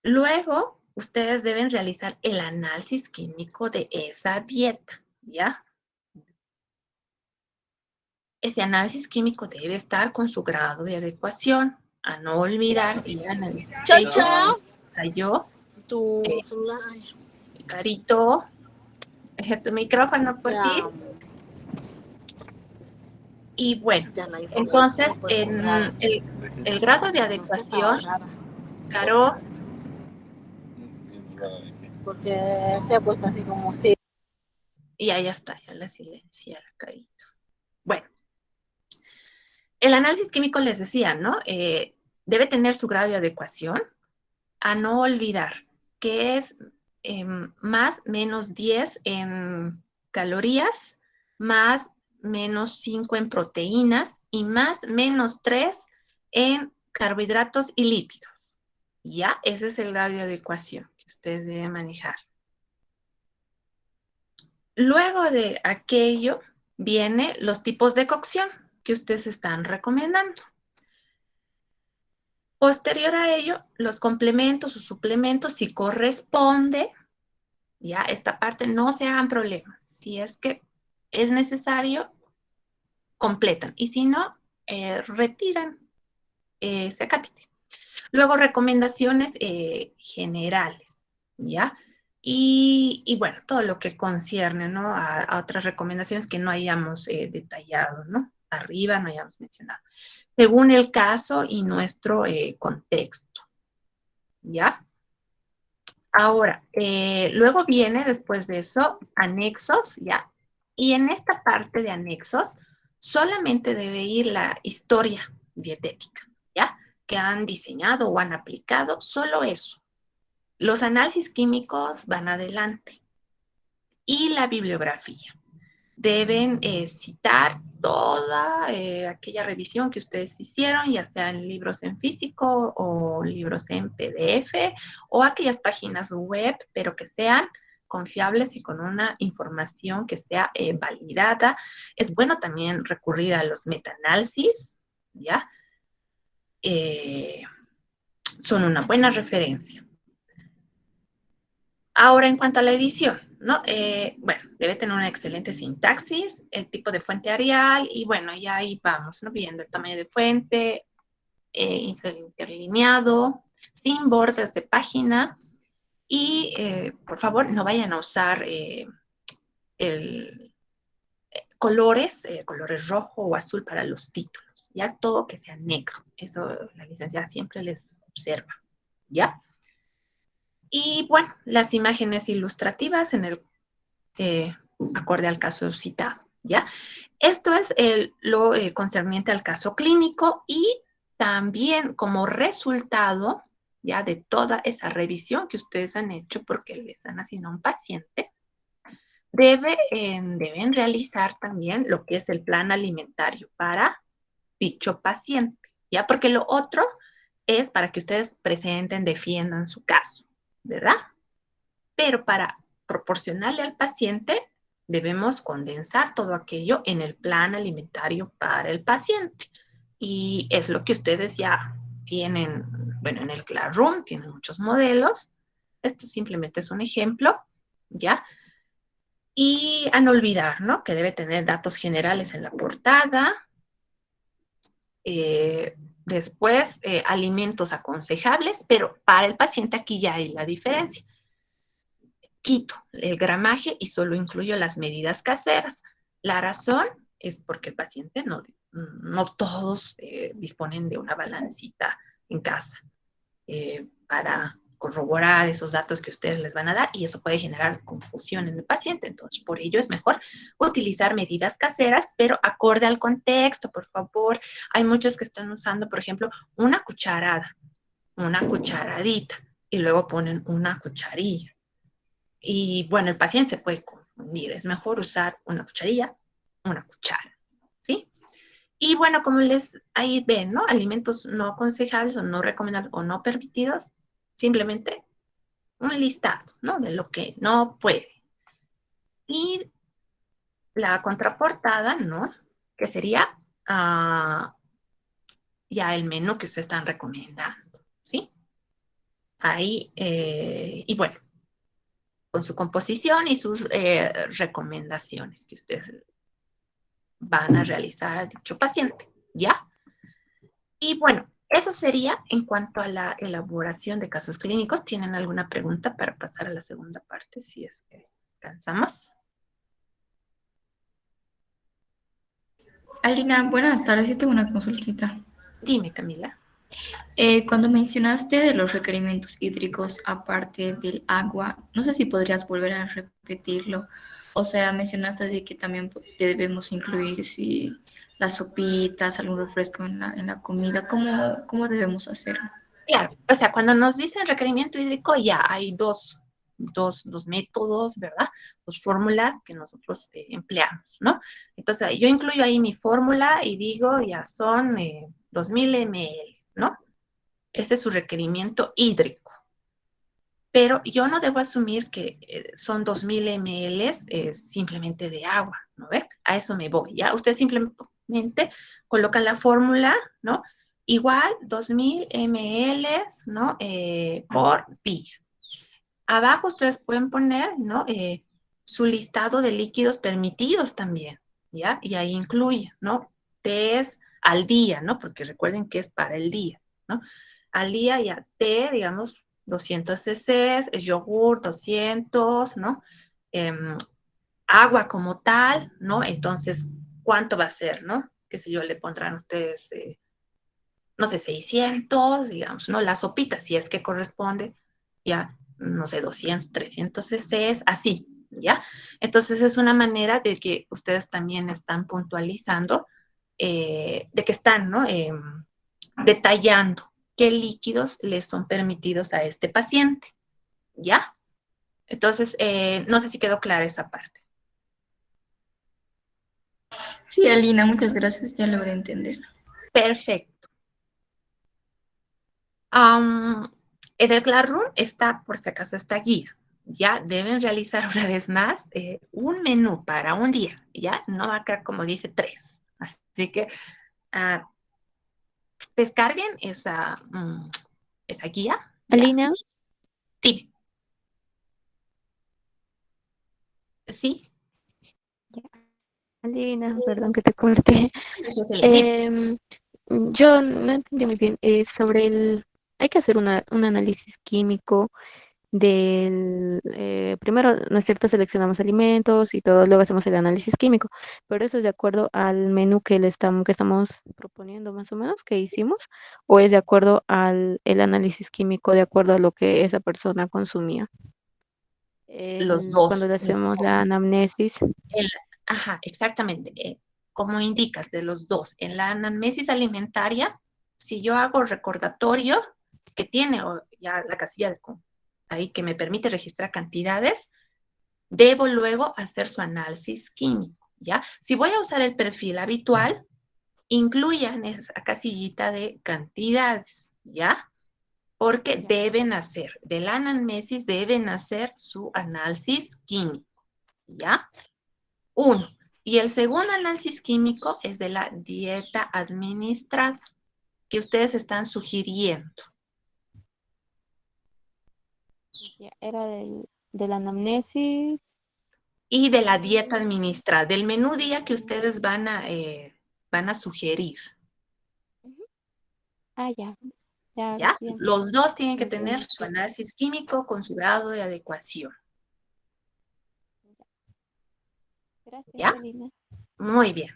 Luego, ustedes deben realizar el análisis químico de esa dieta, ¿ya? Ese análisis químico debe estar con su grado de adecuación. A no olvidar y analizar. Chao, chao. Cayó. Tu celular. Carito, tu micrófono, por Ya, ti. Y bueno, ya la hice. entonces, No puedes en comprar. el grado de No sé, estaba adecuación, rara. Caro, Porque se ha puesto así como si. y ahí está, ya la silencia, la Carito. Bueno, el análisis químico les decía, ¿no? Debe tener su grado de adecuación. A no olvidar que es más menos 10 en calorías, más menos 5 en proteínas y más menos 3 en carbohidratos y lípidos. Ya, ese es el grado de adecuación que ustedes deben manejar. Luego de aquello, vienen los tipos de cocción que ustedes están recomendando. Posterior a ello, los complementos o suplementos, si corresponde, ya esta parte no se hagan problemas. Si es que es necesario, completan. Y si no, retiran ese acápite. Luego, recomendaciones generales, ¿ya? Y bueno, todo lo que concierne, ¿no? A otras recomendaciones que no hayamos detallado, ¿no? Arriba no hayamos mencionado. Según el caso y nuestro contexto, ¿ya? Ahora, luego viene después de eso anexos, ¿ya? Y en esta parte de anexos solamente debe ir la historia dietética, ¿ya? Que han diseñado o han aplicado, solo eso. Los análisis químicos van adelante. Y la bibliografía. Deben citar toda aquella revisión que ustedes hicieron, ya sean libros en físico o libros en PDF o aquellas páginas web, pero que sean confiables y con una información que sea validada. Es bueno también recurrir a los metaanálisis, ¿ya? Son una buena referencia. Ahora, en cuanto a la edición, ¿no? Bueno, debe tener una excelente sintaxis, el tipo de fuente Arial, y bueno, ya ahí vamos, ¿no? Viendo el tamaño de fuente, interlineado, sin bordes de página, y por favor, no vayan a usar el, colores rojo o azul para los títulos, ya todo que sea negro, eso la licenciada siempre les observa, ¿ya? Y bueno, las imágenes ilustrativas en el acorde al caso citado, ¿ya? Esto es lo concerniente al caso clínico y también como resultado, ya de toda esa revisión que ustedes han hecho porque les han asignado un paciente, deben realizar también lo que es el plan alimentario para dicho paciente, ¿ya? Porque lo otro es para que ustedes presenten, defiendan su caso, ¿verdad? Pero para proporcionarle al paciente, debemos condensar todo aquello en el plan alimentario para el paciente. Y es lo que ustedes ya tienen, bueno, en el Classroom, tienen muchos modelos. Esto simplemente es un ejemplo, ¿ya? Y a no olvidar, ¿no? Que debe tener datos generales en la portada. Después, alimentos aconsejables, pero para el paciente aquí ya hay la diferencia. Quito el gramaje y solo incluyo las medidas caseras. La razón es porque el paciente no todos disponen de una balancita en casa para corroborar esos datos que ustedes les van a dar y eso puede generar confusión en el paciente. Entonces, por ello es mejor utilizar medidas caseras, pero acorde al contexto, por favor. Hay muchos que están usando, por ejemplo, una cucharada, una cucharadita y luego ponen una cucharilla. Y bueno, el paciente se puede confundir. Es mejor usar una cucharilla, una cuchara, ¿sí? Y bueno, como les ahí ven, ¿no? Alimentos no aconsejables o no recomendables o no permitidos, simplemente un listado, ¿no? De lo que no puede. Y la contraportada, ¿no? Que sería ya el menú que se están recomendando, ¿sí? Ahí, y bueno, con su composición y sus recomendaciones que ustedes van a realizar a dicho paciente, ¿ya? Y bueno, eso sería en cuanto a la elaboración de casos clínicos. ¿Tienen alguna pregunta para pasar a la segunda parte, si es que alcanzamos? Alina, buenas tardes. Yo tengo una consultita. Dime, Camila. Cuando mencionaste de los requerimientos hídricos aparte del agua, no sé si podrías volver a repetirlo. O sea, mencionaste de que también debemos incluir si las sopitas, algún refresco en la comida. ¿Cómo debemos hacerlo? Claro, o sea, cuando nos dicen requerimiento hídrico, ya hay dos métodos, ¿verdad? Dos fórmulas que nosotros empleamos, ¿no? Entonces, yo incluyo ahí mi fórmula y digo, ya son 2000 ml, ¿no? Este es su requerimiento hídrico. Pero yo no debo asumir que son 2000 ml simplemente de agua, ¿no ve? A eso me voy, ¿ya? Ustedes simplemente colocan la fórmula, ¿no? Igual 2000 ml, ¿no? Por día. Abajo ustedes pueden poner, ¿no? Su listado de líquidos permitidos también, ¿ya? Y ahí incluye, ¿no? Tés al día, ¿no? Porque recuerden que es para el día, ¿no? Al día ya té, digamos, 200 cc, yogur 200, ¿no? Agua como tal, ¿no? Entonces, ¿cuánto va a ser, no? Qué sé yo, le pondrán ustedes, no sé, 600, digamos, ¿no? La sopita, si es que corresponde, ya, no sé, 200, 300 cc, así, ¿ya? Entonces, es una manera de que ustedes también están puntualizando, de que están, ¿no? Detallando qué líquidos les son permitidos a este paciente, ¿ya? Entonces, no sé si quedó clara esa parte. Sí, Alina, muchas gracias. Ya logré entender. Perfecto. Um, en el Classroom está, por si acaso, esta guía. Ya deben realizar una vez más un menú para un día. Ya no va a quedar como dice 3. Así que uh, descarguen esa guía. Ya, Alina, sí, sí, ya, Alina, perdón que te corté. eso es el dime. Em, yo no entendí muy bien sobre hay que hacer un análisis químico primero, ¿no es cierto? Seleccionamos alimentos y todo, luego hacemos el análisis químico, pero eso es de acuerdo al menú que estamos proponiendo más o menos, que hicimos, o es de acuerdo al el análisis químico, de acuerdo a lo que esa persona consumía. Los Cuando dos, le los hacemos dos. la anamnesis. El, ajá, exactamente. Como indicas, de los dos. En la anamnesis alimentaria, si yo hago recordatorio, que tiene ya la casilla ahí que me permite registrar cantidades, debo luego hacer su análisis químico, ¿ya? Si voy a usar el perfil habitual, incluyan esa casillita de cantidades, ¿ya? Porque Ya, deben hacer, de la anamnesis deben hacer su análisis químico, ¿ya? Uno. Y el segundo análisis químico es de la dieta administrada que ustedes están sugiriendo. ya, era de la anamnesis. Y de la dieta mm, administrada, del menú día que ustedes van a sugerir. Ujú. Ah, ya, ya, ¿Ya? bien, Los dos tienen que tener entiendo. su análisis químico con su grado de adecuación. Ya. Gracias, ¿Ya? Alina. Muy bien.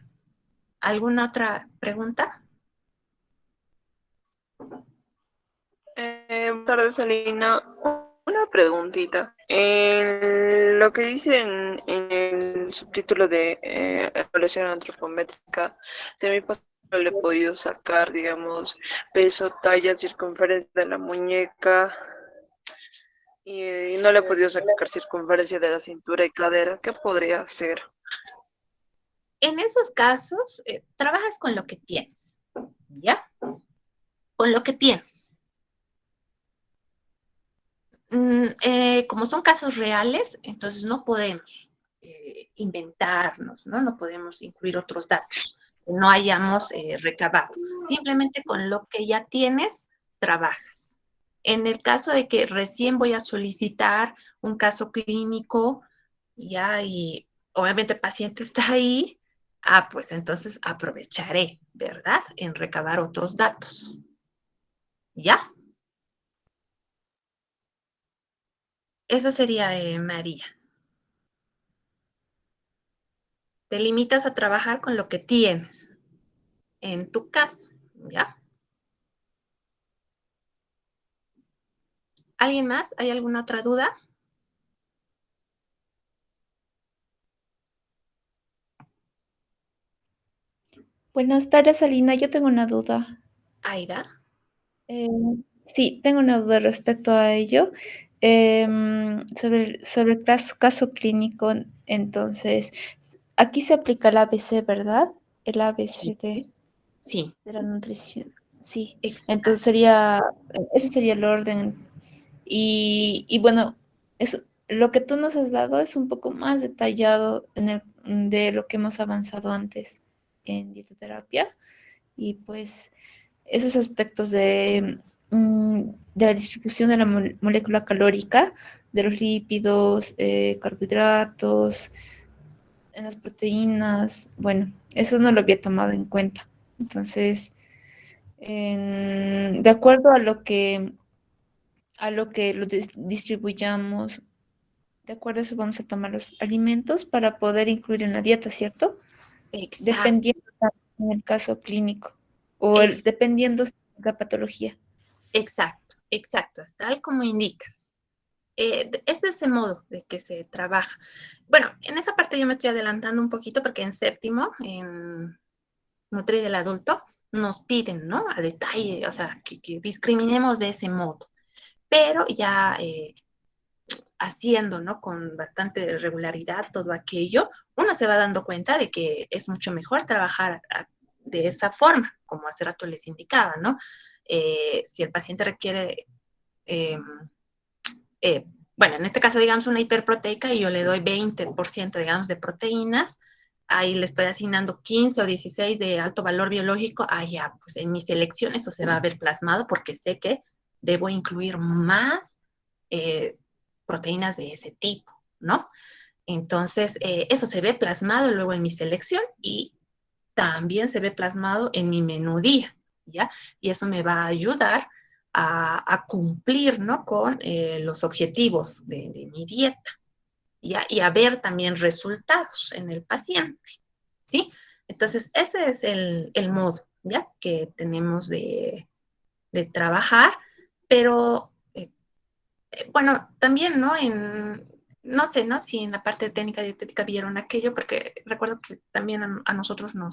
¿Alguna otra pregunta? tardes, Alina. Una preguntita. En lo que dice en el subtítulo de evaluación antropométrica, si a mi paciente le he podido sacar, digamos, peso, talla, circunferencia de la muñeca y no le he podido sacar circunferencia de la cintura y cadera, ¿qué podría hacer? En esos casos, trabajas con lo que tienes, ¿ya? Con lo que tienes. Como son casos reales, entonces no podemos inventarnos, ¿no? No podemos incluir otros datos que no hayamos recabado. Simplemente con lo que ya tienes, trabajas. En el caso de que recién voy a solicitar un caso clínico, ya, y obviamente el paciente está ahí, pues entonces aprovecharé, ¿verdad? En recabar otros datos. ¿Ya? Eso sería, María. Te limitas a trabajar con lo que tienes, en tu caso, ¿ya? ¿Alguien más? ¿Hay alguna otra duda? Buenas tardes, Alina. Yo tengo una duda. Aida. Eh, sí, tengo una duda respecto a ello. Sobre el caso clínico, entonces, aquí se aplica el ABC, ¿verdad? El Sí, ABCD sí, de la nutrición. Sí, entonces exacto. sería, ese sería el orden. Y bueno, lo que tú nos has dado es un poco más detallado de lo que hemos avanzado antes en dietoterapia. Y pues esos aspectos de la distribución de la molécula calórica, de los lípidos, carbohidratos, en las proteínas, bueno, eso no lo había tomado en cuenta. Entonces, de acuerdo a lo que distribuyamos, de acuerdo a eso vamos a tomar los alimentos para poder incluir en la dieta, ¿cierto? Exacto, Dependiendo en el caso clínico o ex- dependiendo de la patología. exacto, exacto, es tal como indicas. Es de ese modo de que se trabaja. Bueno, en esa parte yo me estoy adelantando un poquito porque en séptimo, en Nutri del Adulto, nos piden, ¿no? A detalle, o sea, que discriminemos de ese modo. Pero ya haciendo, ¿no? Con bastante regularidad todo aquello, uno se va dando cuenta de que es mucho mejor trabajar de esa forma, como hace rato les indicaba, ¿no? Si el paciente requiere, eh, eh, bueno, en este caso, digamos, una hiperproteica y yo le doy 20%, digamos, de proteínas, ahí le estoy asignando 15 o 16 de alto valor biológico, ya, pues en mi selección eso se va a ver plasmado porque sé que debo incluir más eh, proteínas de ese tipo, ¿no? Entonces, eso se ve plasmado luego en mi selección y también se ve plasmado en mi menú día, ¿ya? Y eso me va a ayudar a cumplir, ¿no? Con los objetivos de mi dieta, ¿ya? Y a ver también resultados en el paciente, ¿sí? Entonces, ese es el modo, ¿ya? Que tenemos de trabajar, pero bueno, también, ¿no? No sé, ¿no? Si en la parte de técnica dietética vieron aquello, porque recuerdo que también a nosotros no-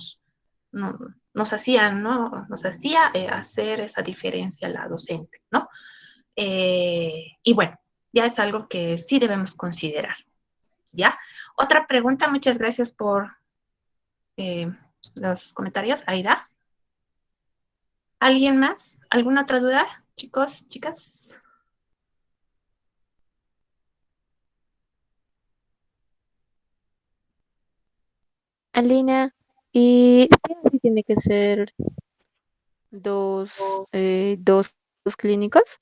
nos hacían, ¿no? Nos hacía hacer esa diferencia la docente, ¿no? Y bueno, ya es algo que sí debemos considerar, ¿ya? Otra pregunta, muchas gracias por eh, los comentarios, Aida. ¿Alguien más? ¿Alguna otra duda, chicos, chicas? Alina, ¿y si tiene que ser dos clínicos?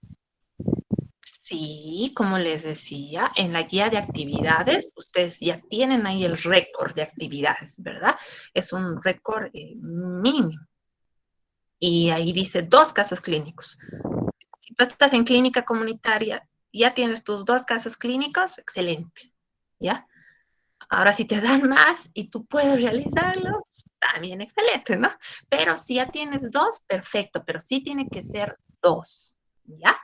Sí, como les decía, en la guía de actividades, ustedes ya tienen ahí el récord de actividades, ¿verdad? Es un récord mínimo. Y ahí dice 2 casos clínicos. Si tú estás en clínica comunitaria, ya tienes tus 2 casos clínicos, excelente, ¿ya? Ahora, si te dan más y tú puedes realizarlo, también excelente, ¿no? Pero si ya tienes 2, perfecto, pero sí tiene que ser 2, ¿ya?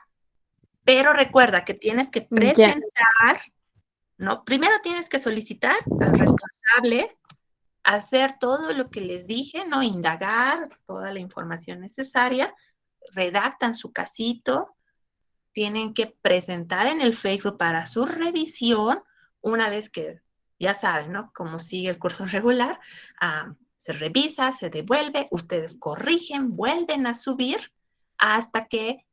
Pero recuerda que tienes que Ya. presentar, ¿no? Primero tienes que solicitar al responsable, hacer todo lo que les dije, ¿no? Indagar toda la información necesaria, redactan su casito, tienen que presentar en el Facebook para su revisión, una vez que ya saben, ¿no? Cómo sigue el curso regular, se revisa, se devuelve, ustedes corrigen, vuelven a subir hasta que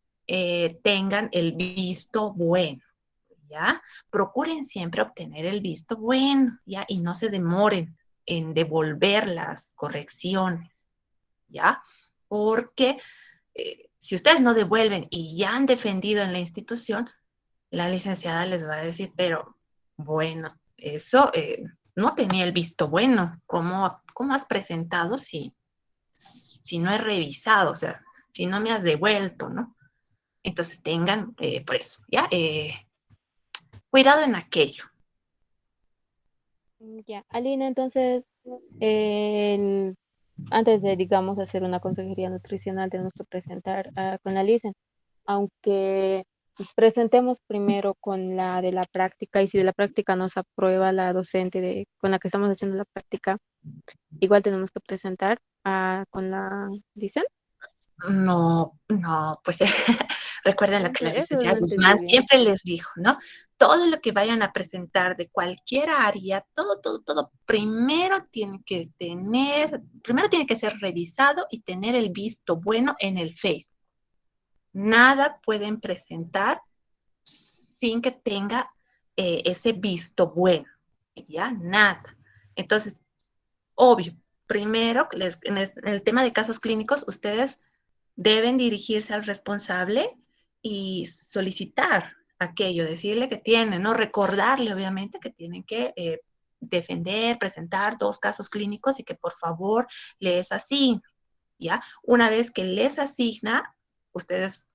tengan el visto bueno, ¿ya? Procuren siempre obtener el visto bueno, ¿ya? Y no se demoren en devolver las correcciones, ¿ya? Porque si ustedes no devuelven y ya han defendido en la institución, la licenciada les va a decir, pero bueno, eso no tenía el visto bueno. ¿Cómo has presentado si no he revisado? O sea, si no me has devuelto, ¿no? Entonces tengan, por eso, ¿ya? Cuidado en aquello. Ya, Alina, entonces, el- antes de, digamos, hacer una consejería nutricional, tenemos que presentar con la licen, aunque presentemos primero con la de la práctica, y si de la práctica nos aprueba la docente con la que estamos haciendo la práctica, igual tenemos que presentar con la licen. No, no, pues recuerden lo que la Eso no licenciada entendí Guzmán bien. siempre les dijo, ¿no? Todo lo que vayan a presentar de cualquier área, todo, primero tiene que ser revisado y tener el visto bueno en el Facebook. Nada pueden presentar sin que tenga ese visto bueno, ¿ya? Nada. Entonces, obvio, primero, en el tema de casos clínicos, ustedes deben dirigirse al responsable y solicitar aquello, decirle que tienen, ¿no? Recordarle, obviamente, que tienen que defender, presentar 2 casos clínicos y que por favor les asignen, ¿ya? Una vez que les asigna, ustedes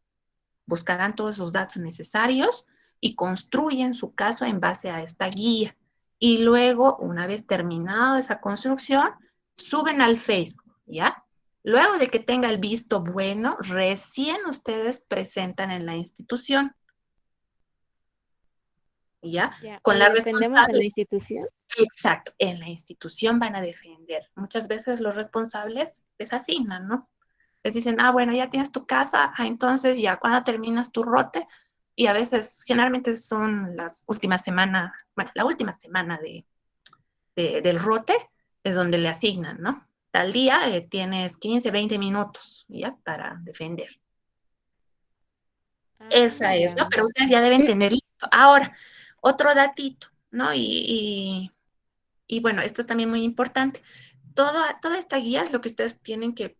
buscarán todos los datos necesarios y construyen su caso en base a esta guía. Y luego, una vez terminada esa construcción, suben al Facebook, ¿ya? Luego de que tenga el visto bueno, recién ustedes presentan en la institución, ¿ya? Ya, Con y la defendemos en la responsable. institución. Exacto, en la institución van a defender. Muchas veces los responsables les asignan, ¿no? Les dicen, bueno, ya tienes tu casa, entonces ya cuando terminas tu rote, y a veces, generalmente son las últimas semanas, bueno, la última semana del rote es donde le asignan, ¿no? Tal día tienes 15, 20 minutos, ¿ya? Para defender. Esa es, ¿no? Ya. Pero ustedes ya deben tener listo. Ahora, otro datito, ¿no? Y bueno, esto es también muy importante. Toda esta guía es lo que ustedes tienen que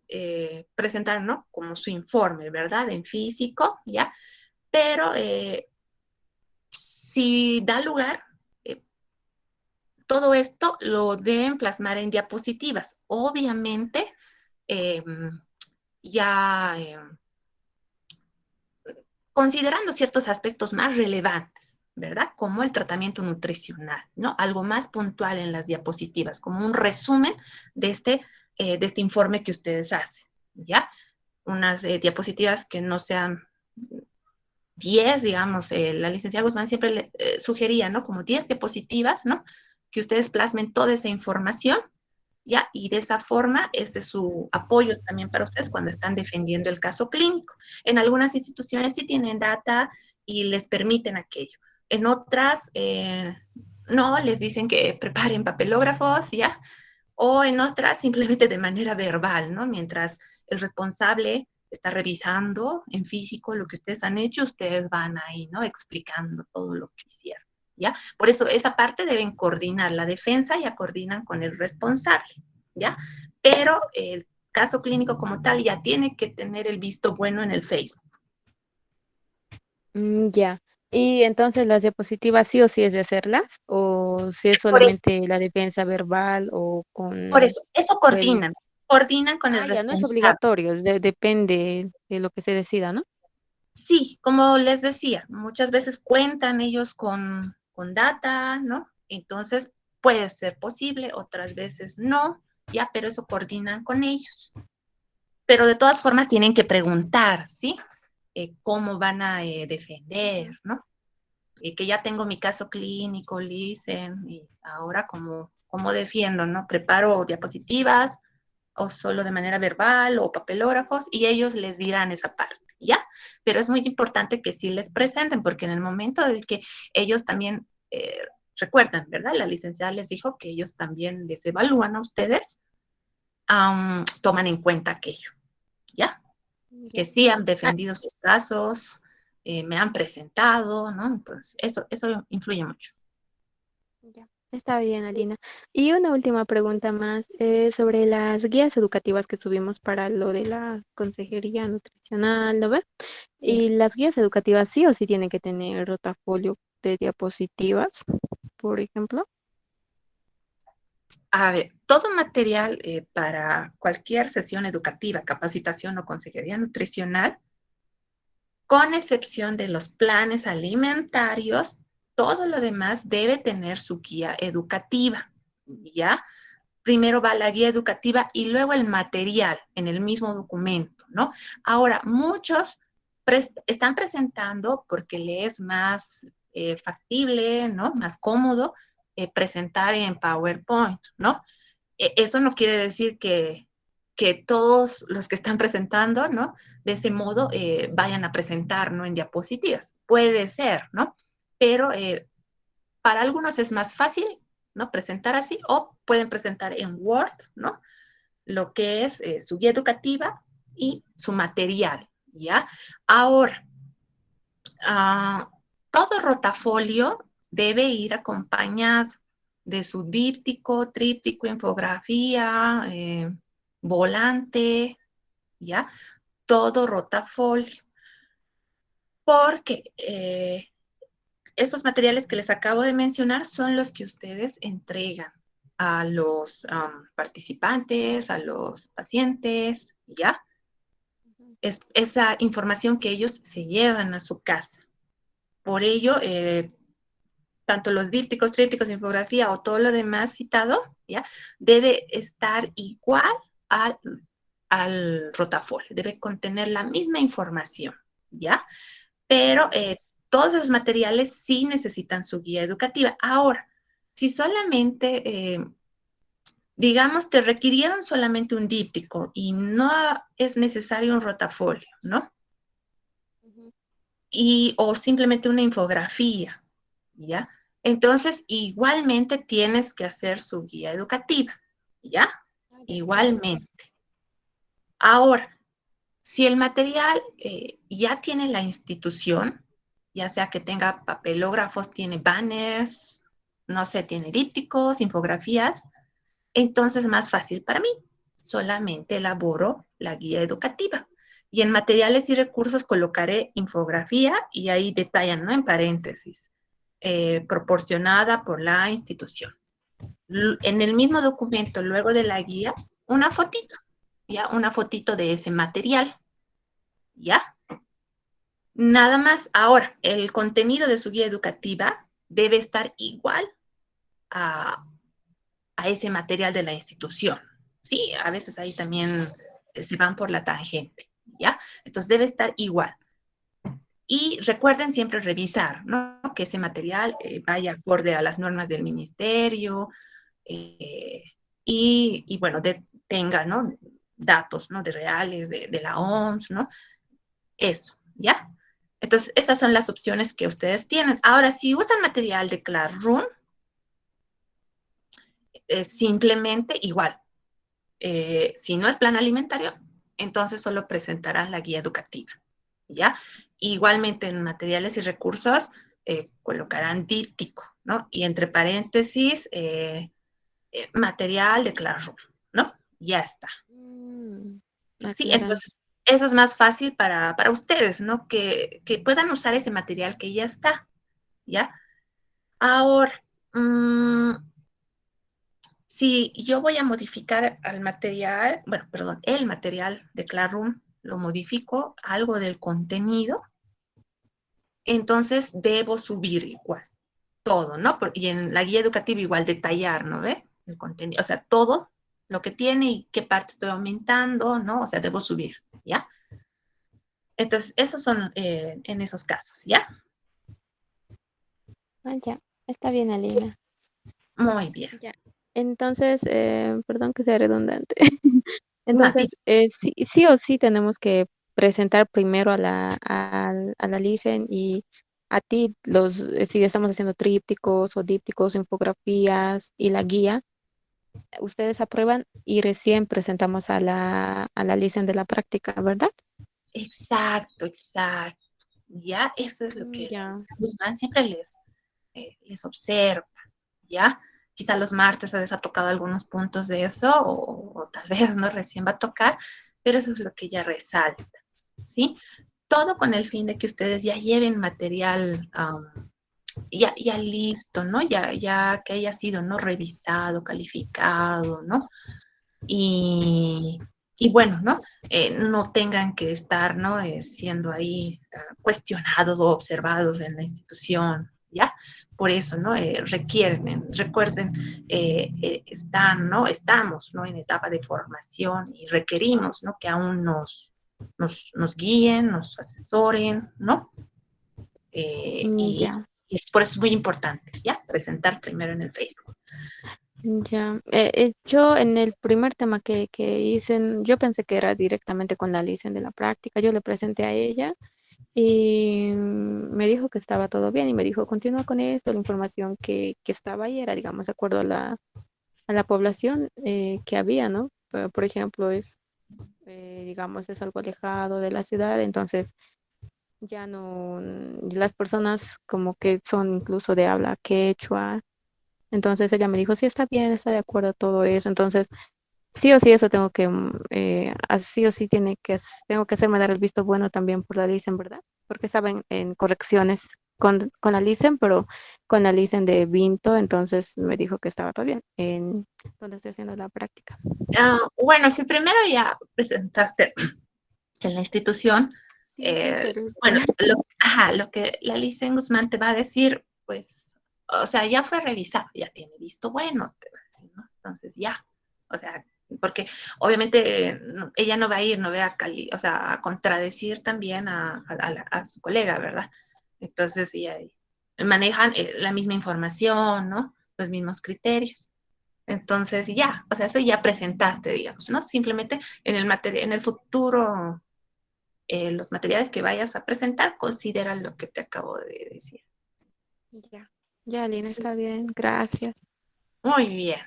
presentar, ¿no? Como su informe, ¿verdad? En físico, ¿ya? Pero si da lugar, eh, todo esto lo deben plasmar en diapositivas. Obviamente, eh, ya considerando ciertos aspectos más relevantes, ¿verdad? Como el tratamiento nutricional, ¿no? Algo más puntual en las diapositivas, como un resumen de este informe que ustedes hacen, ¿ya? Unas diapositivas que no sean 10, digamos, la licenciada Guzmán siempre le sugería, ¿no? Como 10 diapositivas, ¿no? Que ustedes plasmen toda esa información, ¿ya? Y de esa forma, ese es su apoyo también para ustedes cuando están defendiendo el caso clínico. En algunas instituciones sí tienen data y les permiten aquello. En otras, no, les dicen que preparen papelógrafos, ¿ya? O en otras, simplemente de manera verbal, ¿no? Mientras el responsable está revisando en físico lo que ustedes han hecho, ustedes van ahí, ¿no? Explicando todo lo que hicieron, ¿ya? Por eso esa parte deben coordinar, la defensa ya coordinan con el responsable, ¿ya? Pero el caso clínico como tal ya tiene que tener el visto bueno en el Facebook. Ya. Y entonces las diapositivas sí o sí es de hacerlas, o si es Por, e- solamente la defensa verbal o por con eso o el... coordinan con el Ya, no es responsable. obligatorio, depende de lo que se decida, ¿no? Sí, como les decía, muchas veces cuentan ellos con data, ¿no? Entonces puede ser posible, otras veces no, ya, pero eso coordinan con ellos. Pero de todas formas tienen que preguntar, ¿sí? cómo van a defender, ¿no? Y que ya tengo mi caso clínico, listen, y ahora cómo defiendo, ¿no? Preparo diapositivas o solo de manera verbal o papelógrafos y ellos les dirán esa parte, ¿ya? Pero es muy importante que sí les presenten porque en el momento de que ellos también recuerdan, ¿verdad? La licenciada les dijo que ellos también les evalúan a ustedes, toman en cuenta aquello, ¿ya? Que Ya. sí han Ah, defendido sus casos, me han presentado, ¿no? Entonces, eso influye mucho. ya. Está bien, Alina. Y una última pregunta más sobre las guías educativas que subimos para lo de la consejería nutricional, ¿no ve? Y las guías educativas sí o sí tienen que tener rotafolio de diapositivas, por ejemplo. A ver, todo material para cualquier sesión educativa, capacitación o consejería nutricional, con excepción de los planes alimentarios, todo lo demás debe tener su guía educativa, ¿ya? Primero va la guía educativa y luego el material en el mismo documento, ¿no? Ahora, muchos están presentando porque le es más factible, ¿no? Más cómodo presentar en PowerPoint, ¿no? Eso no quiere decir que todos los que están presentando, ¿no? De ese modo vayan a presentar, ¿no? En diapositivas. Puede ser, ¿no? Pero para algunos es más fácil, ¿no? Presentar así o pueden presentar en Word, ¿no? Lo que es su guía educativa y su material, ¿ya? Ahora, uh, todo rotafolio debe ir acompañado de su díptico, tríptico, infografía, volante, ¿ya? Todo rotafolio. Porque esos materiales que les acabo de mencionar son los que ustedes entregan a los participantes, a los pacientes, ¿ya? Es esa información que ellos se llevan a su casa. Por ello, tanto los dípticos, trípticos, infografía o todo lo demás citado, ¿ya? Debe estar igual al, al rotafolio, debe contener la misma información, ¿ya? Pero todos los materiales sí necesitan su guía educativa. Ahora, si solamente, digamos, te requirieron solamente un díptico y no es necesario un rotafolio, ¿no? O simplemente una infografía, ¿ya? Entonces, igualmente tienes que hacer su guía educativa, ¿ya? Igualmente. Ahora, si el material ya tiene la institución, ya sea que tenga papelógrafos, tiene banners, no sé, tiene dípticos, infografías, entonces más fácil para mí. Solamente elaboro la guía educativa. Y en materiales y recursos colocaré infografía y ahí detallan, ¿no? En paréntesis, proporcionada por la institución. En el mismo documento, luego de la guía, una fotito, ya una fotito de ese material, ¿ya? Nada más. Ahora, el contenido de su guía educativa debe estar igual a, a ese material de la institución. Sí, a veces ahí también se van por la tangente, ¿ya? Entonces debe estar igual. Y recuerden siempre revisar, ¿no? Que ese material vaya acorde a las normas del ministerio eh, bueno, tenga, ¿no? Datos, ¿no? De reales, de la OMS, ¿no? Eso, ¿ya? Entonces, esas son las opciones que ustedes tienen. Ahora, si usan material de Classroom, simplemente igual. Si no es plan alimentario, entonces solo presentarán la guía educativa, ¿ya? Igualmente en materiales y recursos colocarán díptico, ¿no? Y entre paréntesis, material de Classroom, ¿no? Ya está. Sí, Aclarando. entonces eso es más fácil para ustedes, ¿no? Que puedan usar ese material que ya está, ¿ya? Ahora, mmm, si yo voy a modificar al material, bueno, perdón, el material de Classroom, lo modifico algo del contenido, entonces debo subir igual todo, ¿no? Y en la guía educativa igual detallar, ¿no ve? El contenido, o sea, todo lo que tiene y qué parte estoy aumentando, ¿no? O sea, debo subir, ¿ya? Entonces, esos son en esos casos, ¿ya? Ah, ya, está bien, Alina. Muy bien. Ya. Entonces, perdón que sea redundante. No, di- Entonces, sí o sí tenemos que presentar primero a la licen y a ti, si estamos haciendo trípticos o dípticos, infografías y la guía, ustedes aprueban y recién presentamos a la licen de la práctica, ¿verdad? exacto, exacto. Ya, eso es lo que la Ya. Lisa Guzmán siempre les observa, ¿ya? Quizá los martes a veces ha tocado algunos puntos de eso, o tal vez no recién va a tocar, pero eso es lo que ella resalta, ¿sí? Todo con el fin de que ustedes ya lleven material ya listo, ¿no? Ya que haya sido, ¿no? Revisado, calificado, ¿no? Y, y bueno, ¿no? No tengan que estar, ¿no? Siendo ahí cuestionados o observados en la institución, ¿ya? Por eso, ¿no? Recuerden, están, ¿no? Estamos, ¿no? En etapa de formación y requerimos, ¿no? Que aún nos guíen, nos asesoren, ¿no? Eh, y, Ya. y por eso es muy importante, ¿ya? Presentar primero en el Facebook. Ya, yo en el primer tema que hice, yo pensé que era directamente con la licen de la práctica, yo le presenté a ella y me dijo que estaba todo bien y me dijo, continúa con esto, la información que estaba ahí era, digamos, de acuerdo a la población que había, ¿no? Por ejemplo, digamos, es algo alejado de la ciudad, entonces ya no, las personas como que son incluso de habla quechua. Entonces ella me dijo, sí, está bien, está de acuerdo a todo eso. Entonces, sí o sí eso tengo que, sí o sí tengo que hacerme dar el visto bueno también por la licen, ¿verdad? Porque saben en correcciones con la licen, pero con la licen de Vinto, entonces me dijo que estaba todo bien en donde estoy haciendo la práctica. Bueno, si primero ya presentaste en la institución, Sí, sí, pero bueno, lo que la Alicia Guzmán te va a decir, pues, o sea, ya fue revisado, ya tiene visto bueno, te va a decir, ¿no? Entonces ya, o sea, porque obviamente ella no va a ir, no va a, o sea, a contradecir también a su colega, ¿verdad? Entonces, ya manejan la misma información, ¿no? Los mismos criterios. Entonces, ya, o sea, eso ya presentaste, digamos, ¿no? Simplemente en el futuro, los materiales que vayas a presentar, considera lo que te acabo de decir. ya, ya, Lina, está bien, gracias. Muy bien.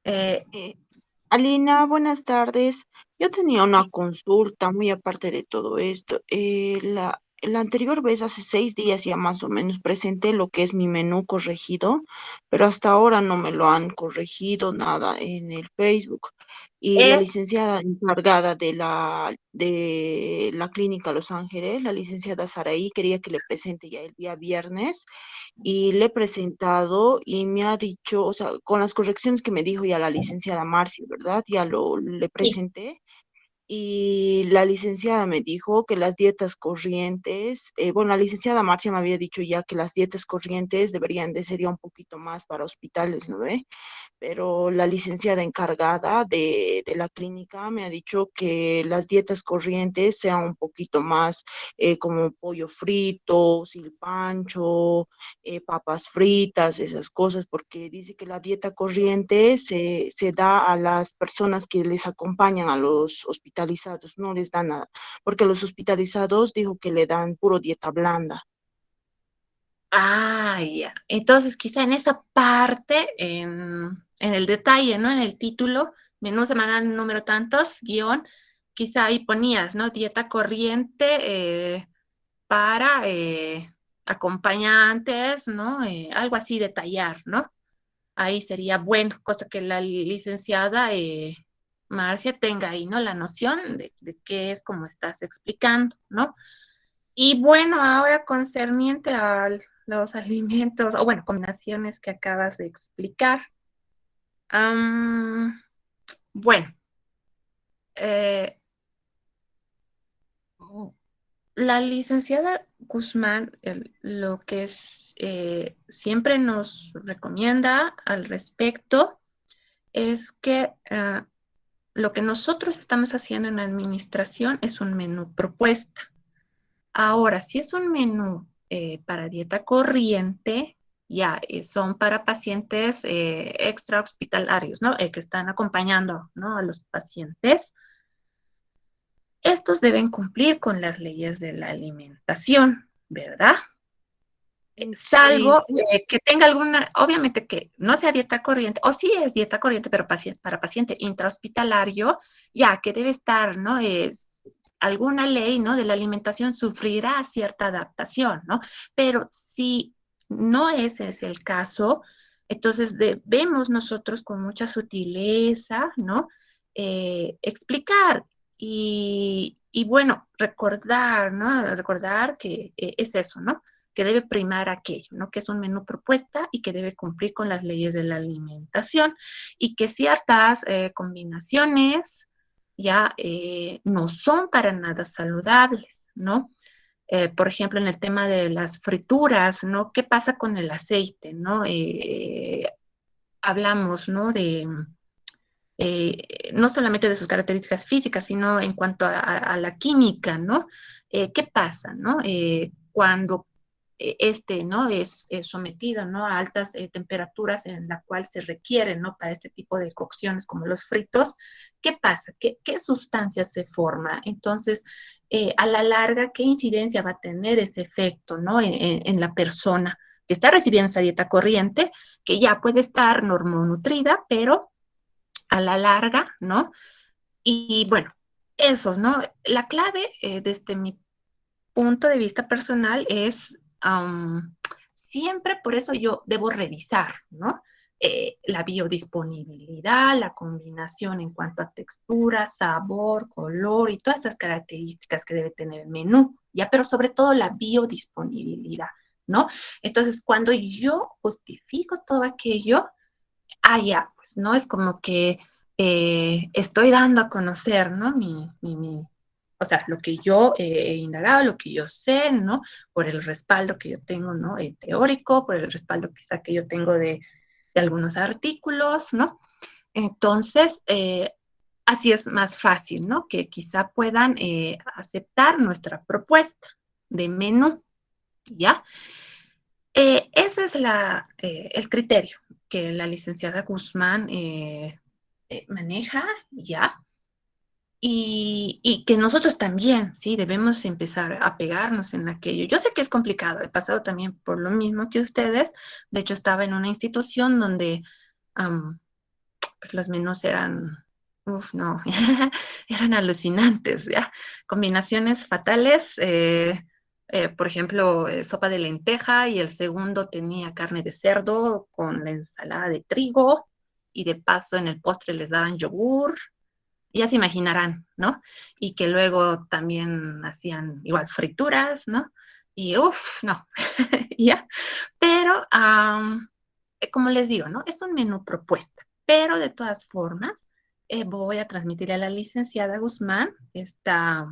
Eh, Eh, Alina, buenas tardes. Yo tenía una consulta muy aparte de todo esto. La anterior vez, hace 6 días ya más o menos, presenté lo que es mi menú corregido, pero hasta ahora no me lo han corregido nada en el Facebook. Y la es, licenciada encargada de la clínica Los Ángeles, la licenciada Saraí, quería que le presente ya el día viernes y le he presentado y me ha dicho, o sea, con las correcciones que me dijo ya la licenciada Marcia, ¿verdad? Ya le sí. presenté y la licenciada me dijo que las dietas corrientes, bueno, la licenciada Marcia me había dicho ya que las dietas corrientes deberían de ser ya un poquito más para hospitales, ¿no ve? Pero la licenciada encargada de la clínica me ha dicho que las dietas corrientes sean un poquito más como pollo frito, silpancho, papas fritas, esas cosas, porque dice que la dieta corriente se da a las personas que les acompañan a los hospitalizados, no les dan nada, porque a los hospitalizados dijo que le dan puro dieta blanda. Ah, ya. Entonces, quizá en esa parte, en el detalle, ¿no? En el título, menú semanal número tantos, guión, quizá ahí ponías, ¿no? Dieta corriente para acompañantes, ¿no? Algo así detallar, ¿no? Ahí sería bueno, cosa que la licenciada Marcia tenga ahí, ¿no? La noción de qué es como estás explicando, ¿no? Y bueno, ahora concerniente a los alimentos, o bueno, combinaciones que acabas de explicar. Am, bueno, eh, la licenciada Guzmán, lo que es, siempre nos recomienda al respecto es que lo que nosotros estamos haciendo en la administración es un menú propuesta. Ahora, si es un menú para dieta corriente, ya son para pacientes extrahospitalarios, ¿no? Que están acompañando, ¿no? A los pacientes. Estos deben cumplir con las leyes de la alimentación, ¿verdad? Sí, Salvo que tenga alguna, obviamente que no sea dieta corriente, o sí es dieta corriente, pero para paciente intrahospitalario, ya que debe estar, ¿no? Es alguna ley, ¿no? De la alimentación sufrirá cierta adaptación, ¿no? Pero si no ese es el caso, entonces debemos nosotros con mucha sutileza, ¿no? Explicar y bueno, recordar, ¿no? Recordar que es eso, ¿no? Que debe primar aquello, ¿no? Que es un menú propuesta y que debe cumplir con las leyes de la alimentación y que ciertas combinaciones ya no son para nada saludables, ¿no? Por ejemplo, en el tema de las frituras, ¿no? ¿Qué pasa con el aceite, ¿no? Hablamos, ¿no? De no solamente de sus características físicas, sino en cuanto a la química, ¿no? ¿Qué pasa, ¿no? Cuando ¿no? Es sometido, ¿no? A altas temperaturas en la cual se requieren, ¿no? Para este tipo de cocciones como los fritos, ¿qué pasa? ¿Qué sustancia se forma? Entonces, a la larga, ¿qué incidencia va a tener ese efecto, ¿no? En la persona que está recibiendo esa dieta corriente, que ya puede estar normonutrida, pero a la larga, ¿no? Y bueno, esos, ¿no? La clave, desde mi punto de vista personal, es siempre, por eso yo debo revisar, ¿no? La biodisponibilidad, la combinación en cuanto a textura, sabor, color y todas esas características que debe tener el menú, ¿ya? Pero sobre todo la biodisponibilidad, ¿no? Entonces, cuando yo justifico todo aquello, ya, pues, ¿no? Es como que estoy dando a conocer, ¿no? O sea, lo que yo he indagado, lo que yo sé, ¿no? Por el respaldo que yo tengo, ¿no? Teórico, por el respaldo quizá que yo tengo de algunos artículos, ¿no? Entonces, así es más fácil, ¿no? Que quizá puedan aceptar nuestra propuesta de menú, ¿ya? Ese es el criterio que la licenciada Guzmán maneja ya y que nosotros también, sí, debemos empezar a pegarnos en aquello. Yo sé que es complicado, he pasado también por lo mismo que ustedes. De hecho, estaba en una institución donde um, pues los menús eran, uff, no, eran alucinantes, ¿ya? Combinaciones fatales. Por ejemplo, sopa de lenteja y el segundo tenía carne de cerdo con la ensalada de trigo y de paso en el postre les daban yogur, ya se imaginarán, ¿no? Y que luego también hacían igual frituras, ¿no? Y uff, no, ya. Pero, como les digo, ¿no? Es un menú propuesta, pero de todas formas, voy a transmitirle a la licenciada Guzmán esta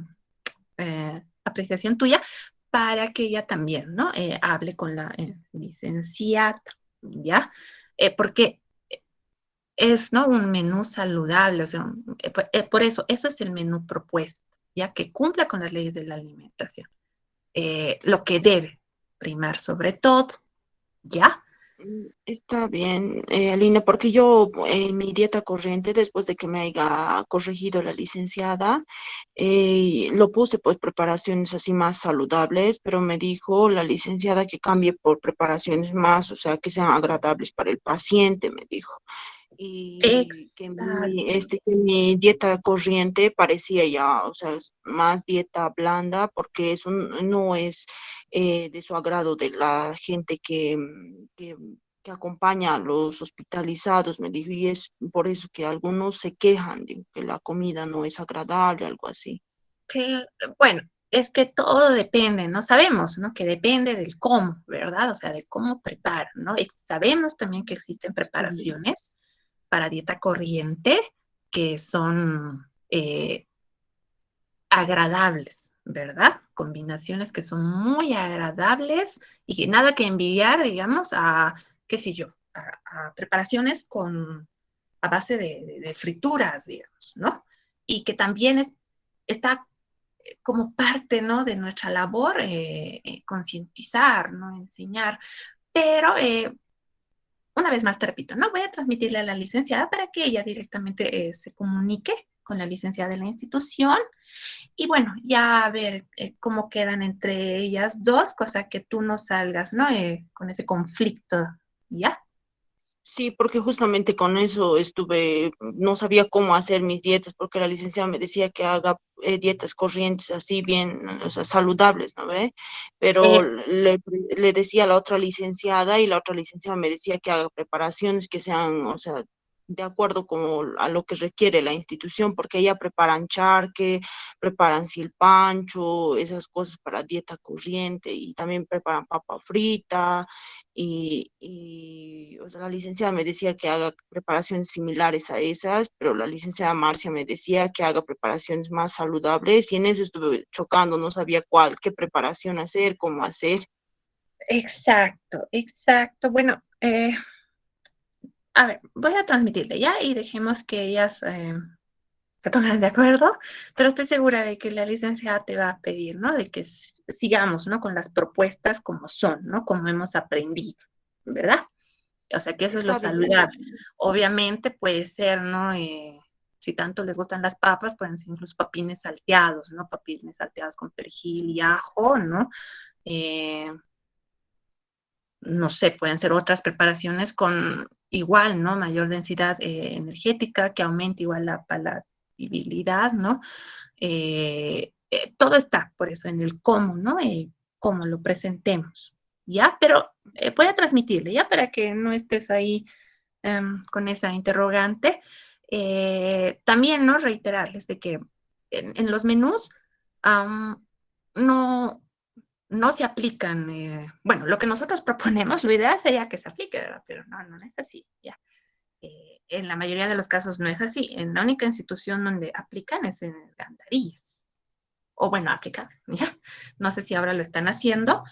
apreciación tuya para que ella también, ¿no? Hable con la licenciada, ¿ya? Porque es, ¿no? Un menú saludable, o sea, por eso, eso es el menú propuesto, ya que cumpla con las leyes de la alimentación. Lo que debe primar sobre todo, ¿ya? Está bien, Alina, porque yo en mi dieta corriente, después de que me haya corregido la licenciada, lo puse pues preparaciones así más saludables, pero me dijo la licenciada que cambie por preparaciones más, o sea, que sean agradables para el paciente, me dijo. Y Exacto. que mi dieta corriente parecía ya, o sea, es más dieta blanda, porque eso no es de su agrado de la gente que acompaña a los hospitalizados, me dijo, y es por eso que algunos se quejan de que la comida no es agradable, algo así. Que, bueno, es que todo depende, ¿no? Sabemos, ¿no? Que depende del cómo, ¿verdad? O sea, de cómo preparan, ¿no? Y sabemos también que existen Sí. preparaciones para dieta corriente que son agradables, ¿verdad? Combinaciones que son muy agradables y que nada que envidiar, digamos, a, qué sé yo, a preparaciones con a base de frituras, digamos, ¿no? Y que también está como parte, ¿no? De nuestra labor concientizar, ¿no? Enseñar. Pero una vez más te repito, no voy a transmitirle a la licenciada para que ella directamente se comunique con la licenciada de la institución y bueno, ya a ver cómo quedan entre ellas dos, cosa que tú no salgas, ¿no? Con ese conflicto, ¿ya? Sí, porque justamente con eso estuve, no sabía cómo hacer mis dietas, porque la licenciada me decía que haga dietas corrientes, así bien, o sea, saludables, ¿no ve? Pero Es, le decía a la otra licenciada y la otra licenciada me decía que haga preparaciones que sean, o sea, de acuerdo como a lo que requiere la institución, porque ella preparan charque, preparan silpancho, esas cosas para dieta corriente y también preparan papa frita o sea, la licenciada me decía que haga preparaciones similares a esas, pero la licenciada Marcia me decía que haga preparaciones más saludables y en eso estuve chocando, no sabía qué preparación hacer, cómo hacer. exacto, exacto. Bueno, a ver, voy a transmitirle ya y dejemos que ellas se pongan de acuerdo, pero estoy segura de que la licenciada te va a pedir, ¿no? De que sigamos, ¿no? Con las propuestas como son, ¿no? Como hemos aprendido, ¿verdad? O sea, que eso es lo Está bien. saludable. Obviamente puede ser, ¿no? Si tanto les gustan las papas, pueden ser incluso papines salteados, ¿no? Papines salteados con perejil y ajo, ¿no? Eh, no sé, pueden ser otras preparaciones con igual, ¿no? Mayor densidad energética que aumente igual la palatabilidad, ¿no? Todo está por eso en el cómo, ¿no? Cómo lo presentemos, ¿ya? Pero voy a transmitirle, ¿ya? Para que no estés ahí con esa interrogante. También, ¿no? Reiterarles de que en los menús no, no se aplican, bueno, lo que nosotros proponemos, lo ideal sería que se aplique, ¿verdad? Pero no, no es así, ya. En la mayoría de los casos no es así. En la única institución donde aplican es en Gandarillas. O bueno, aplican, ¿ya? No sé si ahora lo están haciendo,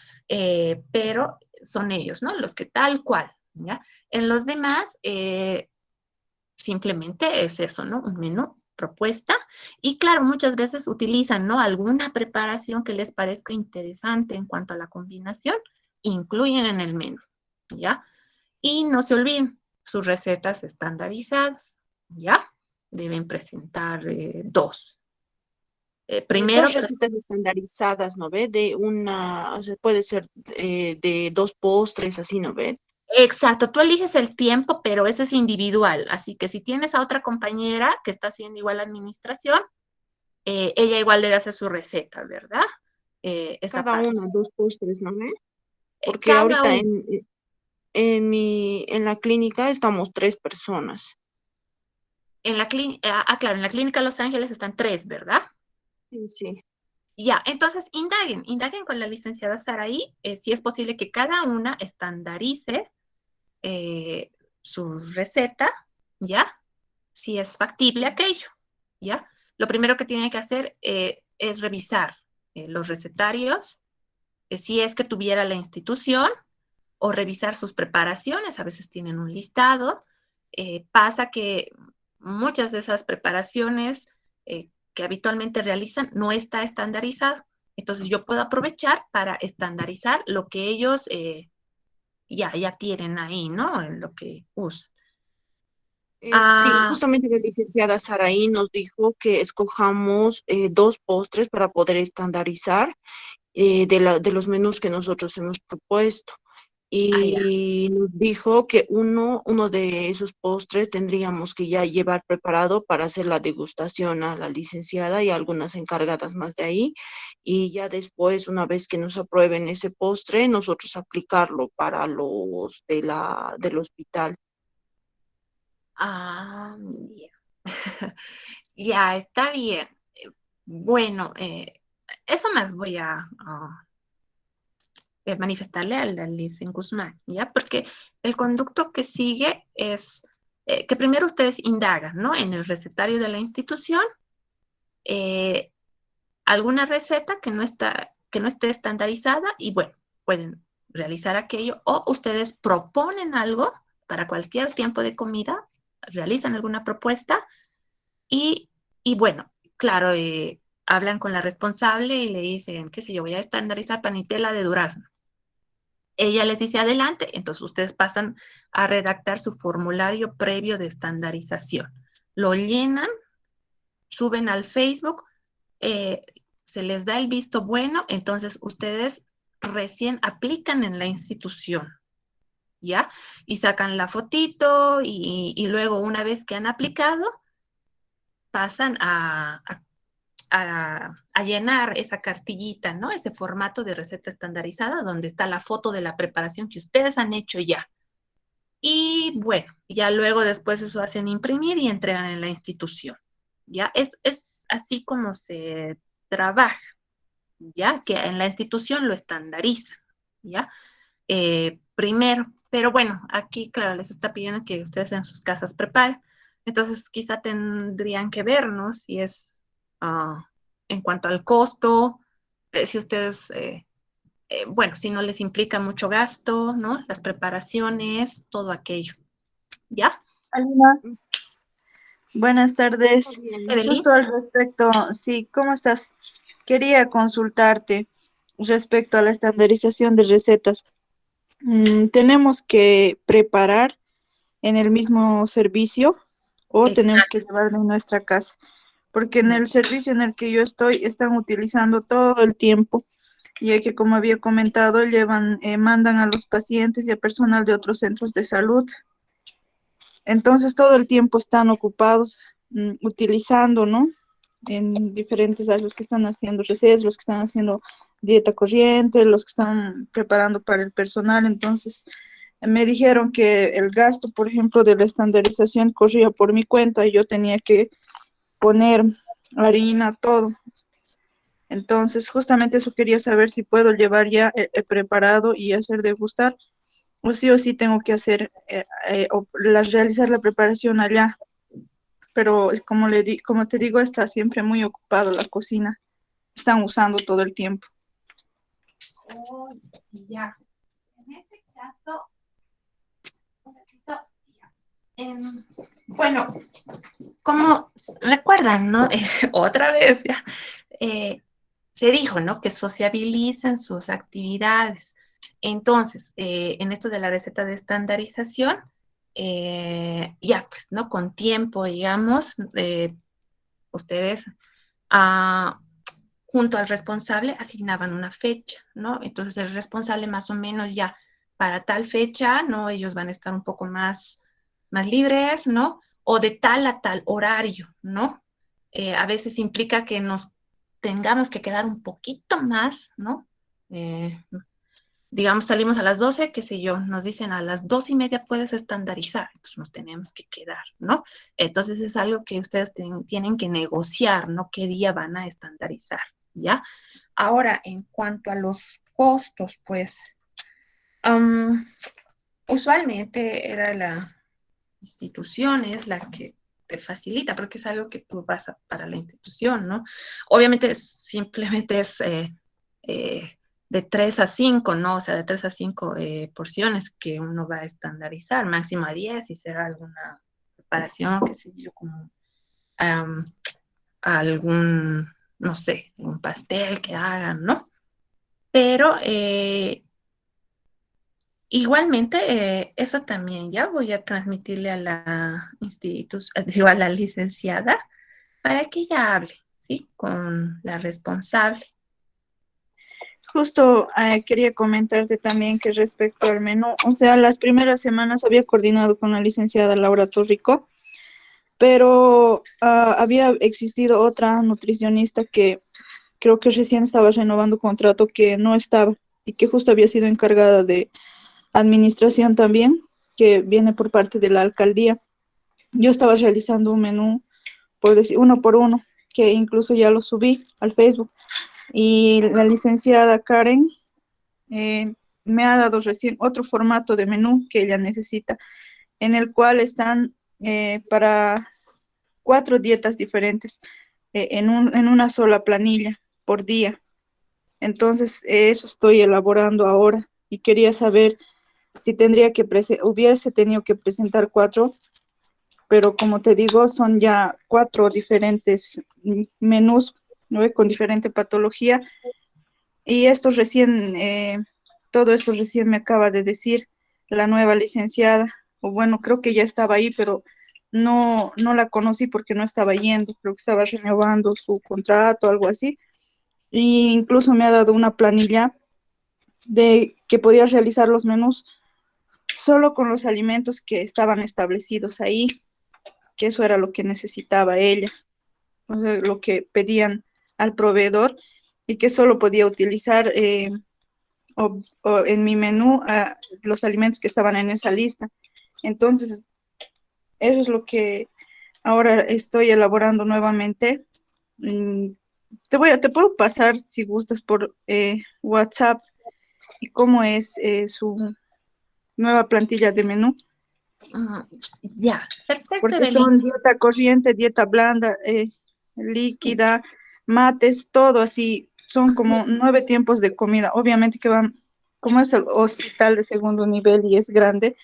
pero son ellos, ¿no? Los que tal cual, ¿ya? En los demás, simplemente es eso, ¿no? Un menú, propuesta. Y claro, muchas veces utilizan, ¿no? Alguna preparación que les parezca interesante en cuanto a la combinación, incluyen en el menú, ¿ya? Y no se olviden, sus recetas estandarizadas, ¿ya? Deben presentar dos. Primero, Dos recetas estandarizadas, ¿no ve? De una, o sea, puede ser de dos postres, así, ¿no ve? exacto, tú eliges el tiempo, pero eso es individual. Así que si tienes a otra compañera que está haciendo igual la administración, ella igual debe hacer su receta, ¿verdad? Esa Cada parte. una, dos postres, ¿no ve? Porque Cada ahorita uno, en la clínica estamos tres personas. en la clínica, claro, en la clínica Los Ángeles están tres, ¿verdad? Sí, sí. Ya, entonces indaguen con la licenciada Saraí si es posible que cada una estandarice eh, su receta, ¿ya? Si es factible aquello, ¿ya? Lo primero que tienen que hacer es revisar los recetarios, si es que tuviera la institución, o revisar sus preparaciones, a veces tienen un listado. Pasa que muchas de esas preparaciones que habitualmente realizan no está estandarizado. Entonces yo puedo aprovechar para estandarizar lo que ellos ya tienen ahí, ¿no? En lo que usan. Sí, Ah, justamente la licenciada Saraí nos dijo que escojamos dos postres para poder estandarizar de los menús que nosotros hemos propuesto. ya. Y nos dijo que uno de esos postres tendríamos que ya llevar preparado para hacer la degustación a la licenciada y a algunas encargadas más de ahí. Y ya después, una vez que nos aprueben ese postre, nosotros aplicarlo para los del hospital. Bien. Ya, está bien. Bueno, eso más voy a manifestarle a la Liz en Guzmán, ¿ya? Porque el conducto que sigue es que primero ustedes indagan, ¿no? En el recetario de la institución, eh, alguna receta que no esté estandarizada y bueno, pueden realizar aquello o ustedes proponen algo para cualquier tiempo de comida realizan alguna propuesta y bueno, claro, hablan con la responsable y le dicen, qué sé yo, voy a estandarizar panitela de durazno. Ella les dice adelante, entonces ustedes pasan a redactar su formulario previo de estandarización. Lo llenan, suben al Facebook, eh, se les da el visto bueno, entonces ustedes recién aplican en la institución, ¿ya? Y sacan la fotito y luego una vez que han aplicado, pasan a llenar esa cartillita, ¿no? Ese formato de receta estandarizada donde está la foto de la preparación que ustedes han hecho ya. Y bueno, ya luego después eso hacen imprimir y entregan en la institución. ¿Ya? Es así como se trabaja, ¿ya? Que en la institución lo estandarizan, ¿ya? Primero, pero bueno, aquí, claro, les está pidiendo que ustedes en sus casas preparen. Entonces, quizá tendrían que ver, ¿no? Si es en cuanto al costo, si ustedes, bueno, si no les implica mucho gasto, ¿no? Las preparaciones, todo aquello. ¿Ya? Alina, buenas Está tardes. bien. Evelyn, Justo al respecto, sí, ¿cómo estás? Quería consultarte respecto a la estandarización de recetas. ¿Tenemos que preparar en el mismo servicio o tenemos exacto. que llevarlo en nuestra casa? Porque en el servicio en el que yo estoy están utilizando todo el tiempo, ya que como había comentado, mandan a los pacientes y a personal de otros centros de salud. Entonces todo el tiempo están ocupados utilizando, ¿no? En diferentes áreas, los que están haciendo recetas, los que están haciendo dieta corriente, los que están preparando para el personal. Entonces me dijeron que el gasto, por ejemplo, de la estandarización corría por mi cuenta y yo tenía que poner harina, todo. Entonces, justamente eso quería saber si puedo llevar ya preparado y hacer degustar, o sí tengo que hacer, realizar la preparación allá. Pero como te digo, está siempre muy ocupado la cocina. Están usando todo el tiempo. Oh, ya. En este caso, un ratito, ya. Bueno, como recuerdan, ¿no? Otra vez ya, eh, se dijo, ¿no? Que sociabilizan sus actividades. Entonces, en esto de la receta de estandarización, ya, pues, ¿no? Con tiempo, digamos, ustedes ah, junto al responsable asignaban una fecha, ¿no? Entonces el responsable más o menos ya para tal fecha, ¿no? Ellos van a estar un poco más libres, ¿no? O de tal a tal horario, ¿no? A veces implica que nos tengamos que quedar un poquito más, ¿no? Eh, digamos, salimos a las 12, qué sé yo, nos dicen a las 2:30 puedes estandarizar, entonces nos tenemos que quedar, ¿no? Entonces es algo que ustedes tienen que negociar, ¿no? ¿Qué día van a estandarizar? ¿Ya? Ahora, en cuanto a los costos, pues, um, usualmente era la institución, es la que te facilita, porque es algo que tú vas para la institución, ¿no? Obviamente simplemente es eh, de 3 a 5, ¿no? O sea, de 3 a 5 porciones que uno va a estandarizar, máximo a 10 y será alguna preparación, qué sé yo, como um, algún, no sé, un pastel que hagan, ¿no? Pero igualmente, eso también ya voy a transmitirle a la digo, a la licenciada para que ella hable, ¿sí? Con la responsable. Justo quería comentarte también que respecto al menú, o sea, las primeras semanas había coordinado con la licenciada Laura Torrico, pero había existido otra nutricionista que creo que recién estaba renovando contrato, que no estaba y que justo había sido encargada de administración también, que viene por parte de la alcaldía. Yo estaba realizando un menú, por decir, uno por uno, que incluso ya lo subí al Facebook. Y la licenciada Karen me ha dado recién otro formato de menú que ella necesita, en el cual están para 4 dietas diferentes, en una sola planilla por día. Entonces, eso estoy elaborando ahora y quería saber si hubiese tenido que presentar 4 pero como te digo, son ya 4 diferentes menús, ¿no? Con diferente patología. Y esto recién, todo esto recién me acaba de decir la nueva licenciada, o bueno, creo que ya estaba ahí, pero no la conocí porque no estaba yendo, creo que estaba renovando su contrato, algo así. Y incluso me ha dado una planilla de que podía realizar los menús solo con los alimentos que estaban establecidos ahí, que eso era lo que necesitaba ella, o sea, lo que pedían al proveedor y que solo podía utilizar o en mi menú los alimentos que estaban en esa lista. Entonces, eso es lo que ahora estoy elaborando nuevamente. Mm, te puedo pasar si gustas por WhatsApp y cómo es su nueva plantilla de menú, Ya, perfecto, porque Evelyn. son dieta corriente, dieta blanda, líquida, mates, todo así. Son como 9 tiempos de comida. Obviamente que van, como es el hospital de segundo nivel y es grande,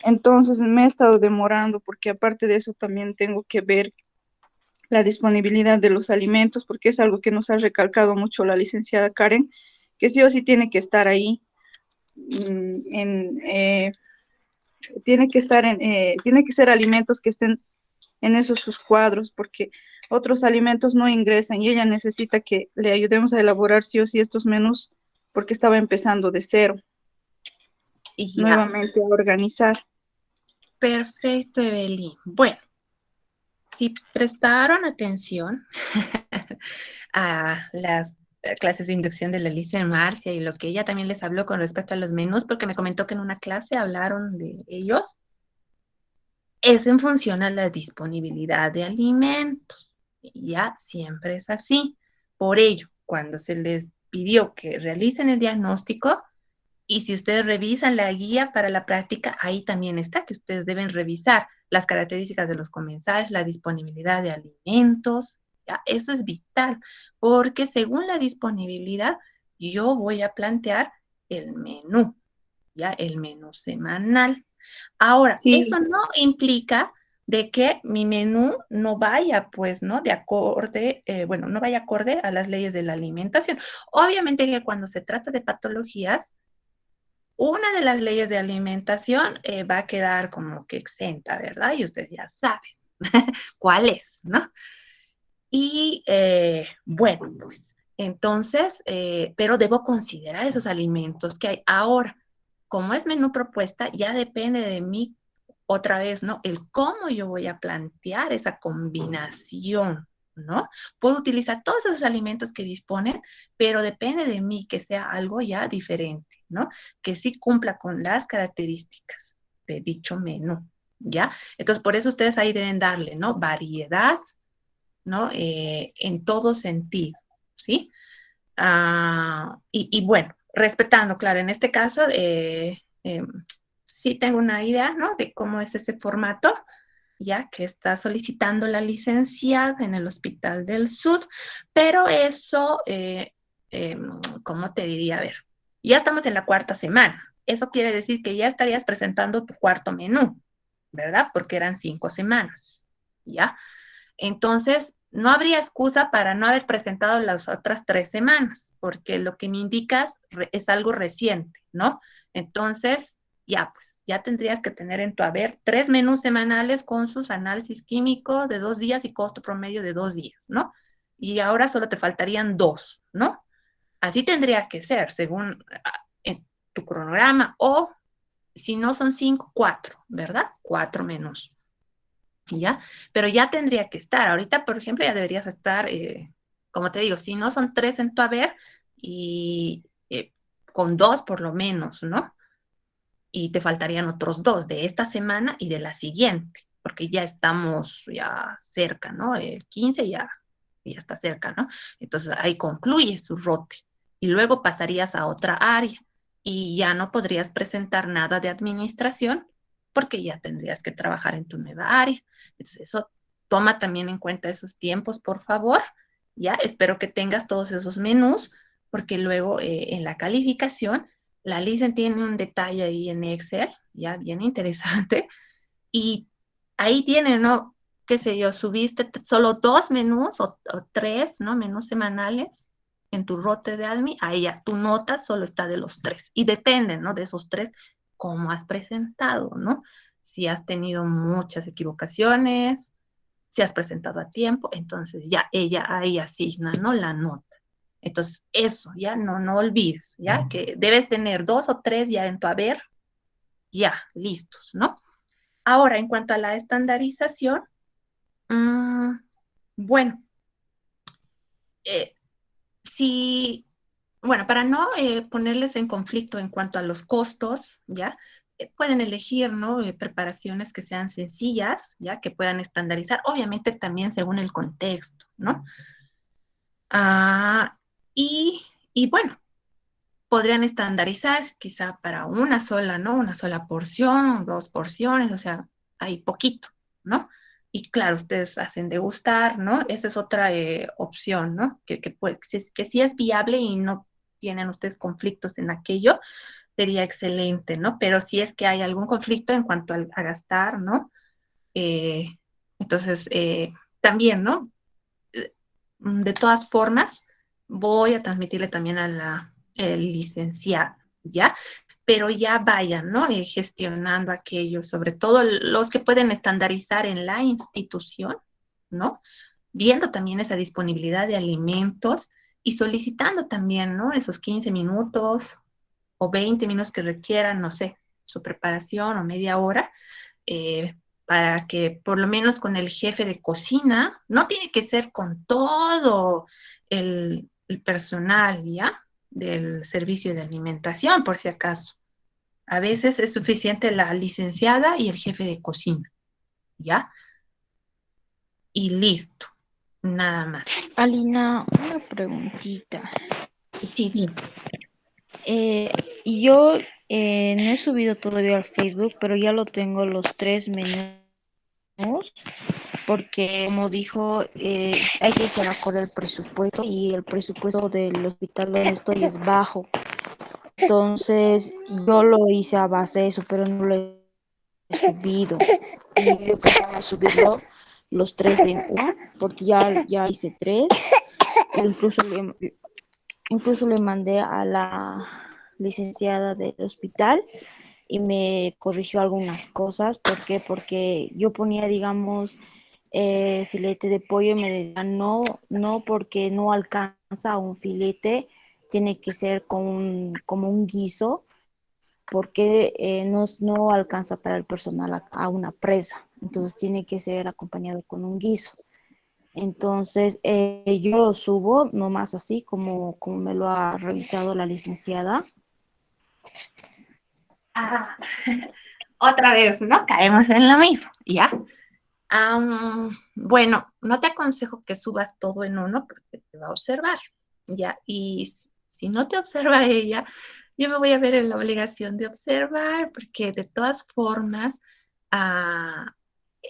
entonces me he estado demorando porque aparte de eso también tengo que ver la disponibilidad de los alimentos, porque es algo que nos ha recalcado mucho la licenciada Karen, que sí o sí tiene que estar ahí, tiene que estar tiene que ser alimentos que estén en esos sus cuadros, porque otros alimentos no ingresan y ella necesita que le ayudemos a elaborar sí o sí estos menús, porque estaba empezando de cero, Ya, nuevamente a organizar. perfecto, Evelyn. Bueno, si prestaron atención a las clases de inducción de la Alicia Marcia y lo que ella también les habló con respecto a los menús, porque me comentó que en una clase hablaron de ellos, es en función a la disponibilidad de alimentos. Ya siempre es así. Por ello, cuando se les pidió que realicen el diagnóstico, y si ustedes revisan la guía para la práctica, ahí también está que ustedes deben revisar las características de los comensales, la disponibilidad de alimentos. ¿Ya? Eso es vital, porque según la disponibilidad, yo voy a plantear el menú, ¿ya? El menú semanal. Ahora, Sí, eso no implica de que mi menú no vaya, pues, ¿no? De acorde, bueno, no vaya acorde a las leyes de la alimentación. Obviamente que cuando se trata de patologías, una de las leyes de alimentación va a quedar como que exenta, ¿verdad? Y ustedes ya saben cuál es, ¿no? Y bueno, pues entonces, pero debo considerar esos alimentos que hay ahora. Como es menú propuesta, ya depende de mí otra vez, ¿no? El cómo yo voy a plantear esa combinación, ¿no? Puedo utilizar todos esos alimentos que disponen, pero depende de mí que sea algo ya diferente, ¿no? Que sí cumpla con las características de dicho menú, ¿ya? Entonces, por eso ustedes ahí deben darle, ¿no? Variedad, ¿no? En todo sentido, ¿sí? Y bueno, respetando, claro, en este caso, sí tengo una idea, ¿no? De cómo es ese formato, ya que está solicitando la licenciada en el Hospital del Sur, pero eso, ¿cómo te diría? A ver, ya estamos en la cuarta semana. Eso quiere decir que ya estarías presentando tu cuarto menú, ¿verdad? Porque eran 5 semanas, ¿ya? Entonces, no habría excusa para no haber presentado las otras 3 semanas, porque lo que me indicas es algo reciente, ¿no? Entonces, ya, pues, ya tendrías que tener en tu haber 3 menús semanales con sus análisis químicos de 2 días y costo promedio de 2 días, ¿no? Y ahora solo te faltarían 2, ¿no? Así tendría que ser, según en tu cronograma, o si no son 5, 4, ¿verdad? 4 menús. ¿Ya? Pero ya tendría que estar. Ahorita, por ejemplo, ya deberías estar, como te digo, si no son 3 en tu haber y con 2 por lo menos, ¿no? Y te faltarían otros 2 de esta semana y de la siguiente, porque ya estamos ya cerca, ¿no? El 15 ya está cerca, ¿no? Entonces ahí concluye su rote y luego pasarías a otra área y ya no podrías presentar nada de administración porque ya tendrías que trabajar en tu nueva área. Entonces eso toma también en cuenta esos tiempos, por favor. Ya espero que tengas todos esos menús porque luego en la calificación la Lisen tiene un detalle ahí en Excel, ya bien interesante, y ahí tienen, ¿no? Qué sé yo, subiste solo 2 menús o 3, ¿no? Menús semanales en tu rote de Almi, ahí ya tu nota solo está de los 3. Y depende, ¿no? De esos 3, cómo has presentado, ¿no? Si has tenido muchas equivocaciones, si has presentado a tiempo, entonces ya ella ahí asigna, ¿no? La nota. Entonces, eso, ya no olvides, ya que debes tener 2 o 3 ya en tu haber, ya, listos, ¿no? Ahora, en cuanto a la estandarización, mmm, bueno, eh, si, bueno, para no ponerles en conflicto en cuanto a los costos, ¿ya? Pueden elegir, ¿no? Preparaciones que sean sencillas, ¿ya? Que puedan estandarizar, obviamente también según el contexto, ¿no? Ah, y, y bueno, podrían estandarizar quizá para una sola, ¿no? Una sola porción, 2 porciones, o sea, hay poquito, ¿no? Y claro, ustedes hacen degustar, ¿no? Esa es otra opción, ¿no? Que sí es viable y no tienen ustedes conflictos en aquello, sería excelente, ¿no? Pero si es que hay algún conflicto en cuanto a gastar, ¿no? Eh, entonces, también, ¿no? De todas formas, voy a transmitirle también a la licenciada, ¿ya? Pero ya vayan, ¿no? Gestionando aquello, sobre todo los que pueden estandarizar en la institución, ¿no? Viendo también esa disponibilidad de alimentos y solicitando también, ¿no? Esos 15 minutos o 20 minutos que requieran, no sé, su preparación o media hora, para que por lo menos con el jefe de cocina, no tiene que ser con todo el personal, ¿ya? Del servicio de alimentación, por si acaso. A veces es suficiente la licenciada y el jefe de cocina, ¿ya? Y listo, nada más. Alina, una preguntita. Sí, dime. Yo no he subido todavía al Facebook, pero ya lo tengo los 3 menús, porque como dijo, hay que hacer acorde al presupuesto y el presupuesto del hospital donde estoy es bajo. Entonces yo lo hice a base de eso, pero no lo he subido. Y yo pensaba subirlo los 3 en 1, porque ya hice 3. Incluso le mandé a la licenciada del hospital y me corrigió algunas cosas. ¿Por qué? Porque yo ponía, digamos, filete de pollo y me decía, no, no, porque no alcanza un filete, tiene que ser como un guiso, porque no alcanza para el personal a una presa. Entonces tiene que ser acompañado con un guiso. Entonces, yo lo subo nomás así como me lo ha revisado la licenciada. Ah, otra vez, ¿no? Caemos en lo mismo, ¿ya? Bueno, no te aconsejo que subas todo en uno porque te va a observar, ¿ya? Y si no te observa ella, yo me voy a ver en la obligación de observar porque de todas formas, ah,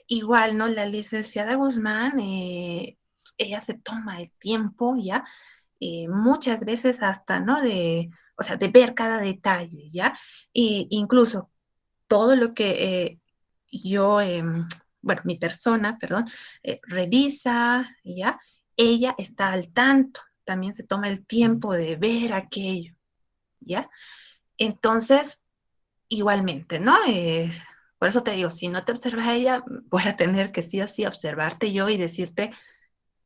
igual, ¿no? La licenciada Guzmán, ella se toma el tiempo, ¿ya? Muchas veces hasta, ¿no? O sea, de ver cada detalle, ¿ya? Incluso todo lo que yo, bueno, mi persona, perdón, revisa, ¿ya? Ella está al tanto, también se toma el tiempo de ver aquello, ¿ya? Entonces, igualmente, ¿no? Por eso te digo, si no te observa ella, voy a tener que sí o sí observarte yo y decirte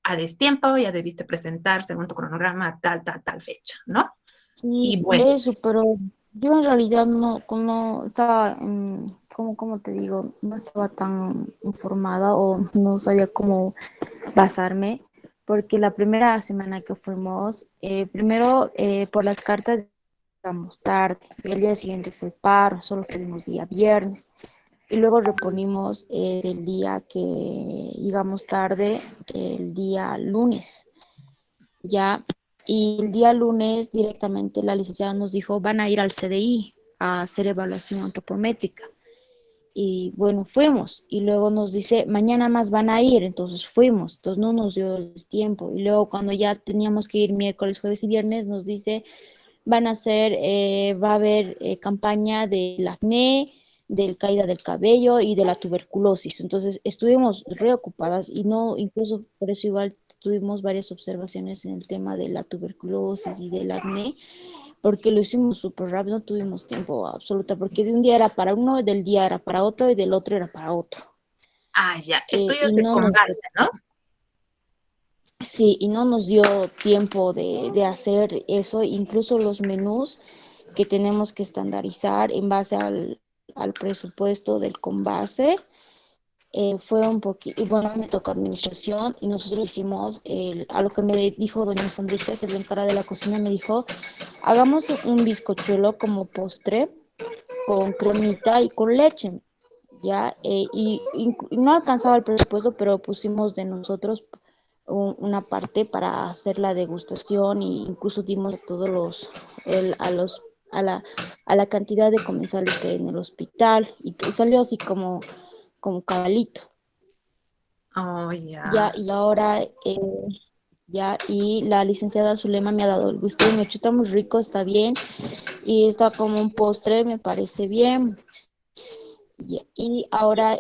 a destiempo, ya debiste presentar según tu cronograma a tal fecha, ¿no? Sí, Y por bueno, eso, pero yo en realidad no estaba, ¿cómo te digo? No estaba tan informada o no sabía cómo basarme, porque la primera semana que fuimos, primero por las cartas llegamos tarde, y el día siguiente fue paro, solo fuimos día viernes, y luego reponimos el día que llegamos tarde, el día lunes, ya, y el día lunes directamente la licenciada nos dijo, van a ir al CDI a hacer evaluación antropométrica. Y bueno, fuimos y luego nos dice, mañana más van a ir, entonces fuimos, entonces no nos dio el tiempo. Y luego cuando ya teníamos que ir miércoles, jueves y viernes, nos dice, va a haber campaña del acné, del caída del cabello y de la tuberculosis. Entonces estuvimos reocupadas y no, incluso por eso igual tuvimos varias observaciones en el tema de la tuberculosis y del acné, porque lo hicimos súper rápido, no tuvimos tiempo absoluta, porque de un día era para uno, del día era para otro y del otro era para otro. Ah, ya. El tuyo es Y de no con nos, base, ¿no? sí, y no nos dio tiempo de hacer eso, incluso los menús que tenemos que estandarizar en base al presupuesto del Conbase. Fue un poquito, y bueno, me tocó administración y nosotros hicimos, a lo que me dijo doña Sandrita, que es la encargada de la cocina, me dijo, hagamos un bizcochuelo como postre con cremita y con leche, ¿ya? Y no alcanzaba el presupuesto, pero pusimos de nosotros una parte para hacer la degustación e incluso dimos todos a los, a la cantidad de comensales que hay en el hospital y que salió así como cabalito. Oh, Ya, ya. y ahora, ya, y la licenciada Zulema me ha dado el gusto y me ha dicho, está muy rico, está bien, y está como un postre, me parece bien. Y ahora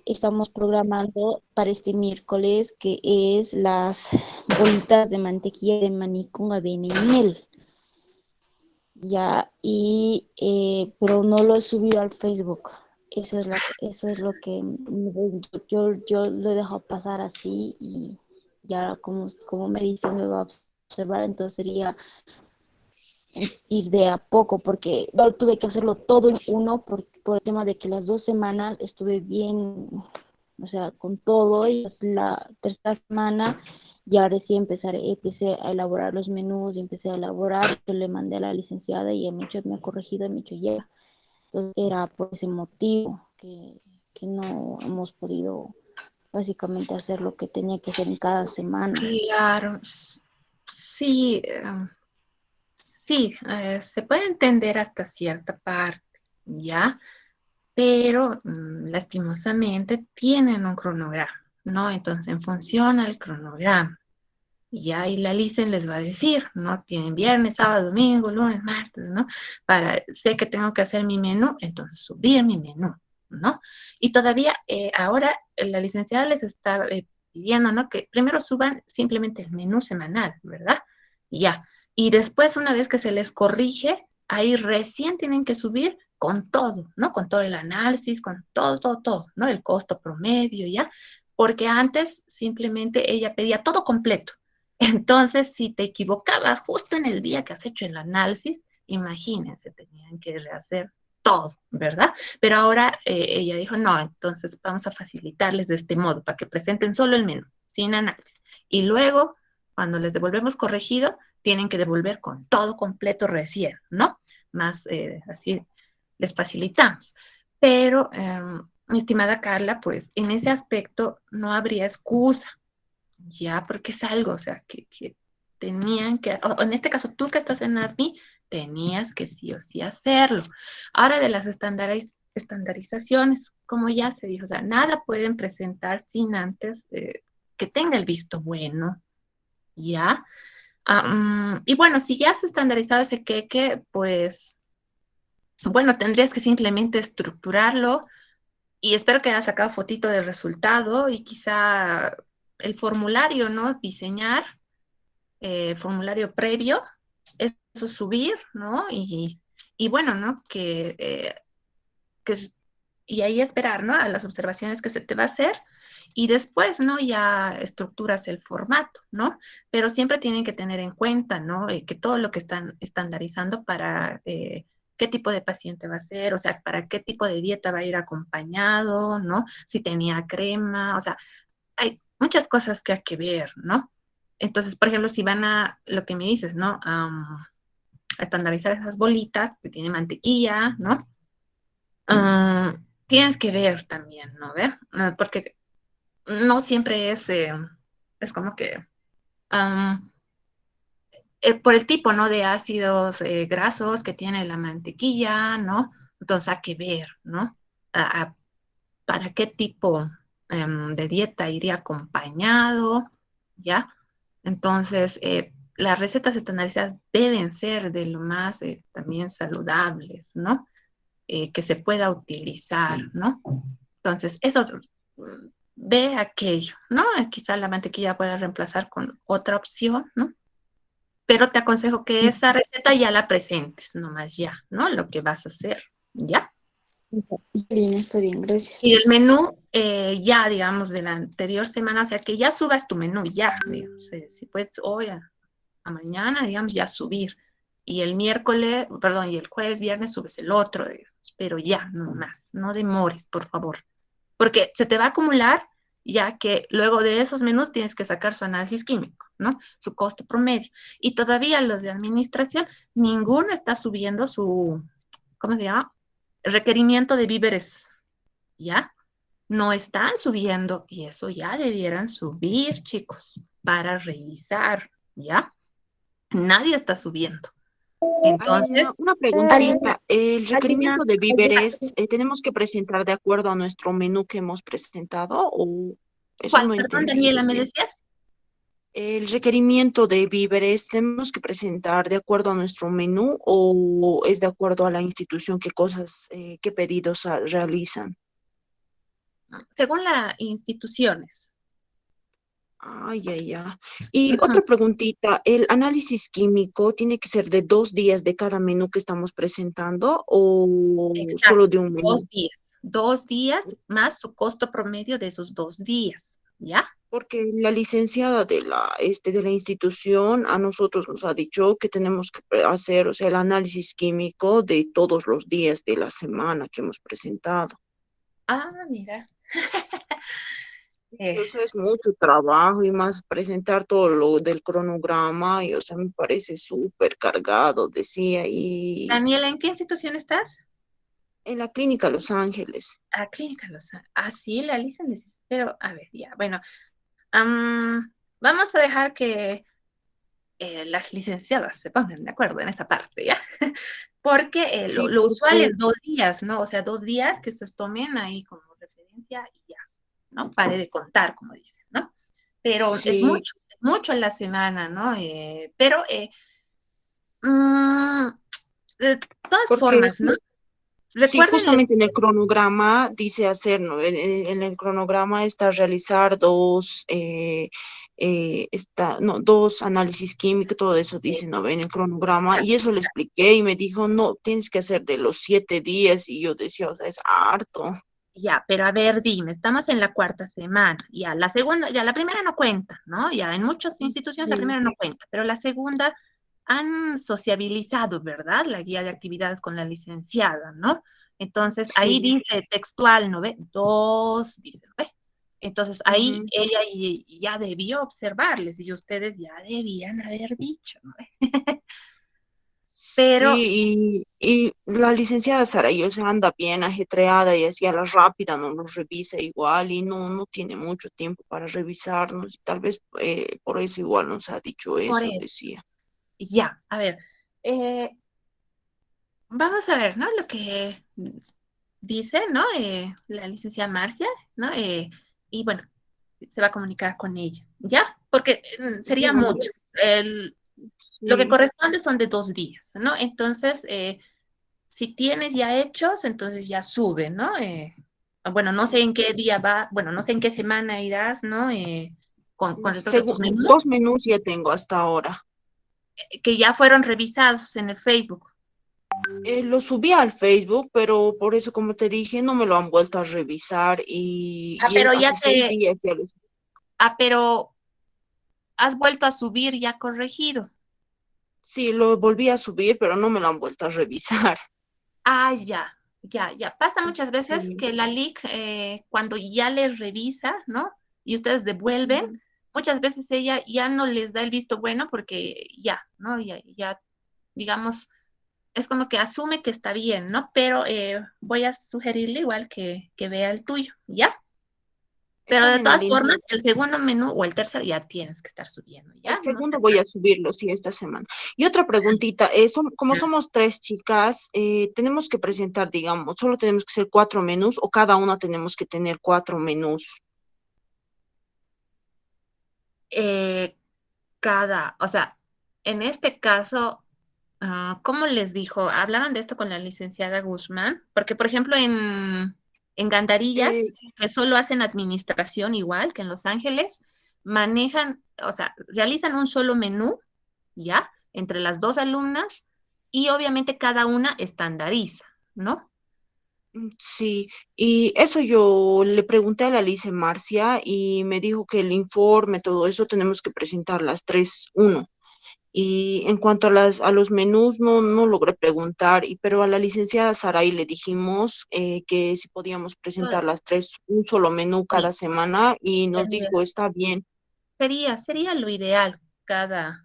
estamos programando para este miércoles, que es las bolitas de mantequilla de maní con avena y miel. Ya, pero no lo he subido al Facebook. Eso es lo que yo lo he dejado pasar así y ya como me dicen me va a observar, entonces sería ir de a poco porque yo tuve que hacerlo todo en uno por el tema de que las 2 semanas estuve bien, o sea, con todo y la tercera semana ya recién empecé a elaborar los menús y empecé a elaborar, yo le mandé a la licenciada y me ha corregido y me ha dicho ya. Entonces era por ese motivo que no hemos podido básicamente hacer lo que tenía que hacer en cada semana. Claro. Sí, sí, se puede entender hasta cierta parte, ¿ya? Pero lastimosamente tienen un cronograma, ¿no? Entonces, en función al cronograma, ya y la LICEN les va a decir, ¿no? Tienen viernes, sábado, domingo, lunes, martes, ¿no? Sé que tengo que hacer mi menú, entonces subir mi menú, ¿no? Y todavía ahora la licenciada les está pidiendo, ¿no? Que primero suban simplemente el menú semanal, ¿verdad? Ya. Y después, una vez que se les corrige, ahí recién tienen que subir con todo, ¿no? Con todo el análisis, con todo, todo, todo, ¿no? El costo promedio, ¿ya? Porque antes simplemente ella pedía todo completo. Entonces, si te equivocabas justo en el día que has hecho el análisis, imagínense, tenían que rehacer todo, ¿verdad? Pero ahora ella dijo, no, entonces vamos a facilitarles de este modo, para que presenten solo el menú, sin análisis. Y luego, cuando les devolvemos corregido, tienen que devolver con todo completo recién, ¿no? Más así les facilitamos. Pero, mi estimada Carla, pues en ese aspecto no habría excusa, ya, porque es algo, o sea, que tenían que, o en este caso tú que estás en ASMI, tenías que sí o sí hacerlo. Ahora de las estandarizaciones, como ya se dijo, o sea, nada pueden presentar sin antes que tenga el visto bueno, ¿ya? Y bueno, si ya has estandarizado ese queque, pues, bueno, tendrías que simplemente estructurarlo y espero que hayas sacado fotito del resultado y quizá el formulario, ¿no? Diseñar formulario previo, eso subir, ¿no? Y bueno, ¿no? Que, y ahí esperar, ¿no? A las observaciones que se te va a hacer y después, ¿no? Ya estructuras el formato, ¿no? Pero siempre tienen que tener en cuenta, ¿no? Que todo lo que están estandarizando para qué tipo de paciente va a ser, o sea, para qué tipo de dieta va a ir acompañado, ¿no? Si tenía crema, o sea, hay muchas cosas que hay que ver, ¿no? Entonces, por ejemplo, si van a, lo que me dices, ¿no? A estandarizar esas bolitas que tienen mantequilla, ¿no? Tienes que ver también, ¿no? ¿Ver? Porque no siempre es como que por el tipo, ¿no? De ácidos grasos que tiene la mantequilla, ¿no? Entonces hay que ver, ¿no? Para qué tipo de dieta iría acompañado, ¿ya? Entonces, las recetas estandarizadas deben ser de lo más también saludables, ¿no? que se pueda utilizar, ¿no? Entonces, eso, ve aquello, ¿no? Quizá la mantequilla pueda reemplazar con otra opción, ¿no? Pero te aconsejo que esa receta ya la presentes, nomás ya, ¿no? Lo que vas a hacer, ¿ya? Lina, está bien, gracias. Y el menú, ya, digamos, de la anterior semana, o sea, que ya subas tu menú, ya, digamos, si puedes hoy a mañana, digamos, ya subir. Y el miércoles, perdón, y el jueves, viernes subes el otro, digamos, pero ya, no más, no demores, por favor. Porque se te va a acumular, ya que luego de esos menús tienes que sacar su análisis químico, ¿no? Su costo promedio. Y todavía los de administración, ninguno está subiendo su, ¿cómo se llama? Requerimiento de víveres, ¿ya? No están subiendo y eso ya debieran subir, chicos, para revisar, ¿ya? Nadie está subiendo. Alina, Entonces, una Alina, preguntita. ¿El Alina, requerimiento de víveres tenemos que presentar de acuerdo a nuestro menú que hemos presentado o eso ¿cuál? no he Perdón, entendido Daniela, ¿me bien? decías? ¿El requerimiento de víveres tenemos que presentar de acuerdo a nuestro menú o es de acuerdo a la institución qué cosas, qué pedidos realizan? Según las instituciones. Ay, ay, ya. Y Ujú, otra preguntita, ¿el análisis químico tiene que ser de 2 días de cada menú que estamos presentando o solo exacto, de un menú? 2 días. 2 días más su costo promedio de esos 2 días, ¿ya? Porque la licenciada de la institución a nosotros nos ha dicho que tenemos que hacer, o sea, el análisis químico de todos los días de la semana que hemos presentado. Ah, mira. Eh, Eso es mucho trabajo y más presentar todo lo del cronograma y, o sea, me parece súper cargado, decía, y Daniela, ¿en qué institución estás? en la clínica Los Ángeles. A Clínica Lozano. Ah, sí, la licencia. Pero, a ver, ya, bueno, vamos a dejar que las licenciadas se pongan de acuerdo en esa parte, ¿ya? Porque Sí, lo usual porque es 2 días, ¿no? O sea, 2 días que ustedes tomen ahí como referencia y ya, ¿no? Pare de contar, como dicen, ¿no? Pero sí, es mucho en la semana, ¿no? Pero, mm, de todas porque formas, ¿no? sí, Recuérdenle, justamente en el cronograma dice hacer, ¿no? En el cronograma está realizar no, dos análisis químicos, todo eso dice, ¿no? En el cronograma, y eso le expliqué y me dijo, no, tienes que hacer de los 7 días, y yo decía, o sea, es harto. ya, pero a ver, dime, estamos en la cuarta semana, ya, la segunda, ya, la primera no cuenta, ¿no? Ya, en muchas instituciones la Sí, primera no cuenta, pero la segunda han sociabilizado, ¿verdad? La guía de actividades con la licenciada, ¿no? Entonces, ahí sí. dice textual, ¿no ve? Dos, dice, ¿no ve? Entonces, ahí Ujú. ella ya debió observarles y ustedes ya debían haber dicho, ¿no ve? Pero, Sí, y la licenciada Saraí, o sea, anda bien ajetreada y así a la rápida no nos revisa igual y no tiene mucho tiempo para revisarnos y tal vez por eso igual nos ha dicho por eso, eso, decía. ya, a ver, eh, vamos a ver, ¿no? Lo que dice, ¿no? La licenciada Marcia, ¿no? Y bueno, se va a comunicar con ella, ¿ya? Porque sería Ya, mucho. Lo que sí. corresponde son de 2 días, ¿no? Entonces, si tienes ya hechos, entonces ya sube, ¿no? Bueno, no sé en qué día va, bueno, no sé en qué semana irás, ¿no? Con respecto a tus menús, 2 menús ya tengo hasta ahora. que ya fueron revisados en el Facebook. Lo subí al Facebook, pero por eso, como te dije, no me lo han vuelto a revisar Ah, pero ya hace seis te, días ya lo. pero has vuelto a subir ya corregido. Sí, lo volví a subir, pero no me lo han vuelto a revisar. Ah, ya, ya, ya. Pasa muchas veces Sí. que la LIC, cuando ya les revisa, ¿no? Y ustedes devuelven, Ujú. muchas veces ella ya no les da el visto bueno porque ya, ¿no? Ya, digamos, es como que asume que está bien, ¿no? Pero voy a sugerirle igual que vea el tuyo, ¿ya? Pero Está de bien, todas Aline. formas, el segundo menú o el tercero ya tienes que estar subiendo, El ¿ya? No segundo sé. voy a subirlo, sí, esta semana. Y otra preguntita, como somos 3 chicas, tenemos que presentar, digamos, solo tenemos que ser 4 menús o cada una tenemos que tener 4 menús. O sea, en este caso ¿cómo les dijo? ¿Hablaron de esto con la licenciada Guzmán? Porque, por ejemplo, en Eh, Gandarillas, que solo hacen administración igual que en Los Ángeles, manejan, o sea, realizan un solo menú, ¿ya? Entre las dos alumnas y obviamente cada una estandariza, ¿no? Sí, y eso yo le pregunté a la Lice Marcia y me dijo que el informe, todo eso tenemos que presentar las tres, uno. Y en cuanto a a los menús, no logré preguntar, pero a la licenciada Saray le dijimos que si podíamos presentar las tres, un solo menú cada Sí, semana, y nos sería, dijo, está bien. sería lo ideal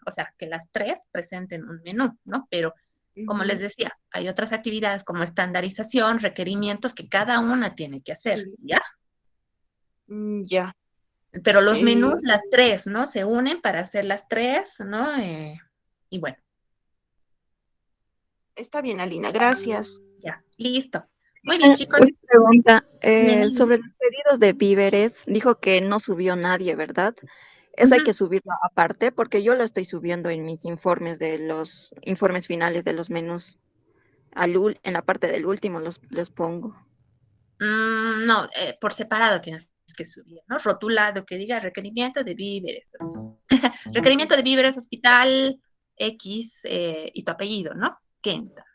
o sea, que las tres presenten un menú, ¿no? Pero como les Ujú, decía, hay otras actividades como estandarización, requerimientos que cada una tiene que hacer, sí, ¿ya? ya. Pero los Eh, menús, las tres, ¿no? Se unen para hacer las tres, ¿no? Y bueno, Está bien, Alina, gracias. ya, listo. Muy bien, chicos. Una pregunta, Bien. sobre los pedidos de víveres, dijo que no subió nadie, ¿verdad? Eso hay Ujú. que subirlo aparte porque yo lo estoy subiendo en mis informes de los informes finales de los menús. En la parte del último los pongo. No, por separado tienes que subir, ¿no? Rotulado que diga requerimiento de víveres. Requerimiento de víveres, hospital X y tu apellido, ¿no? Kenta.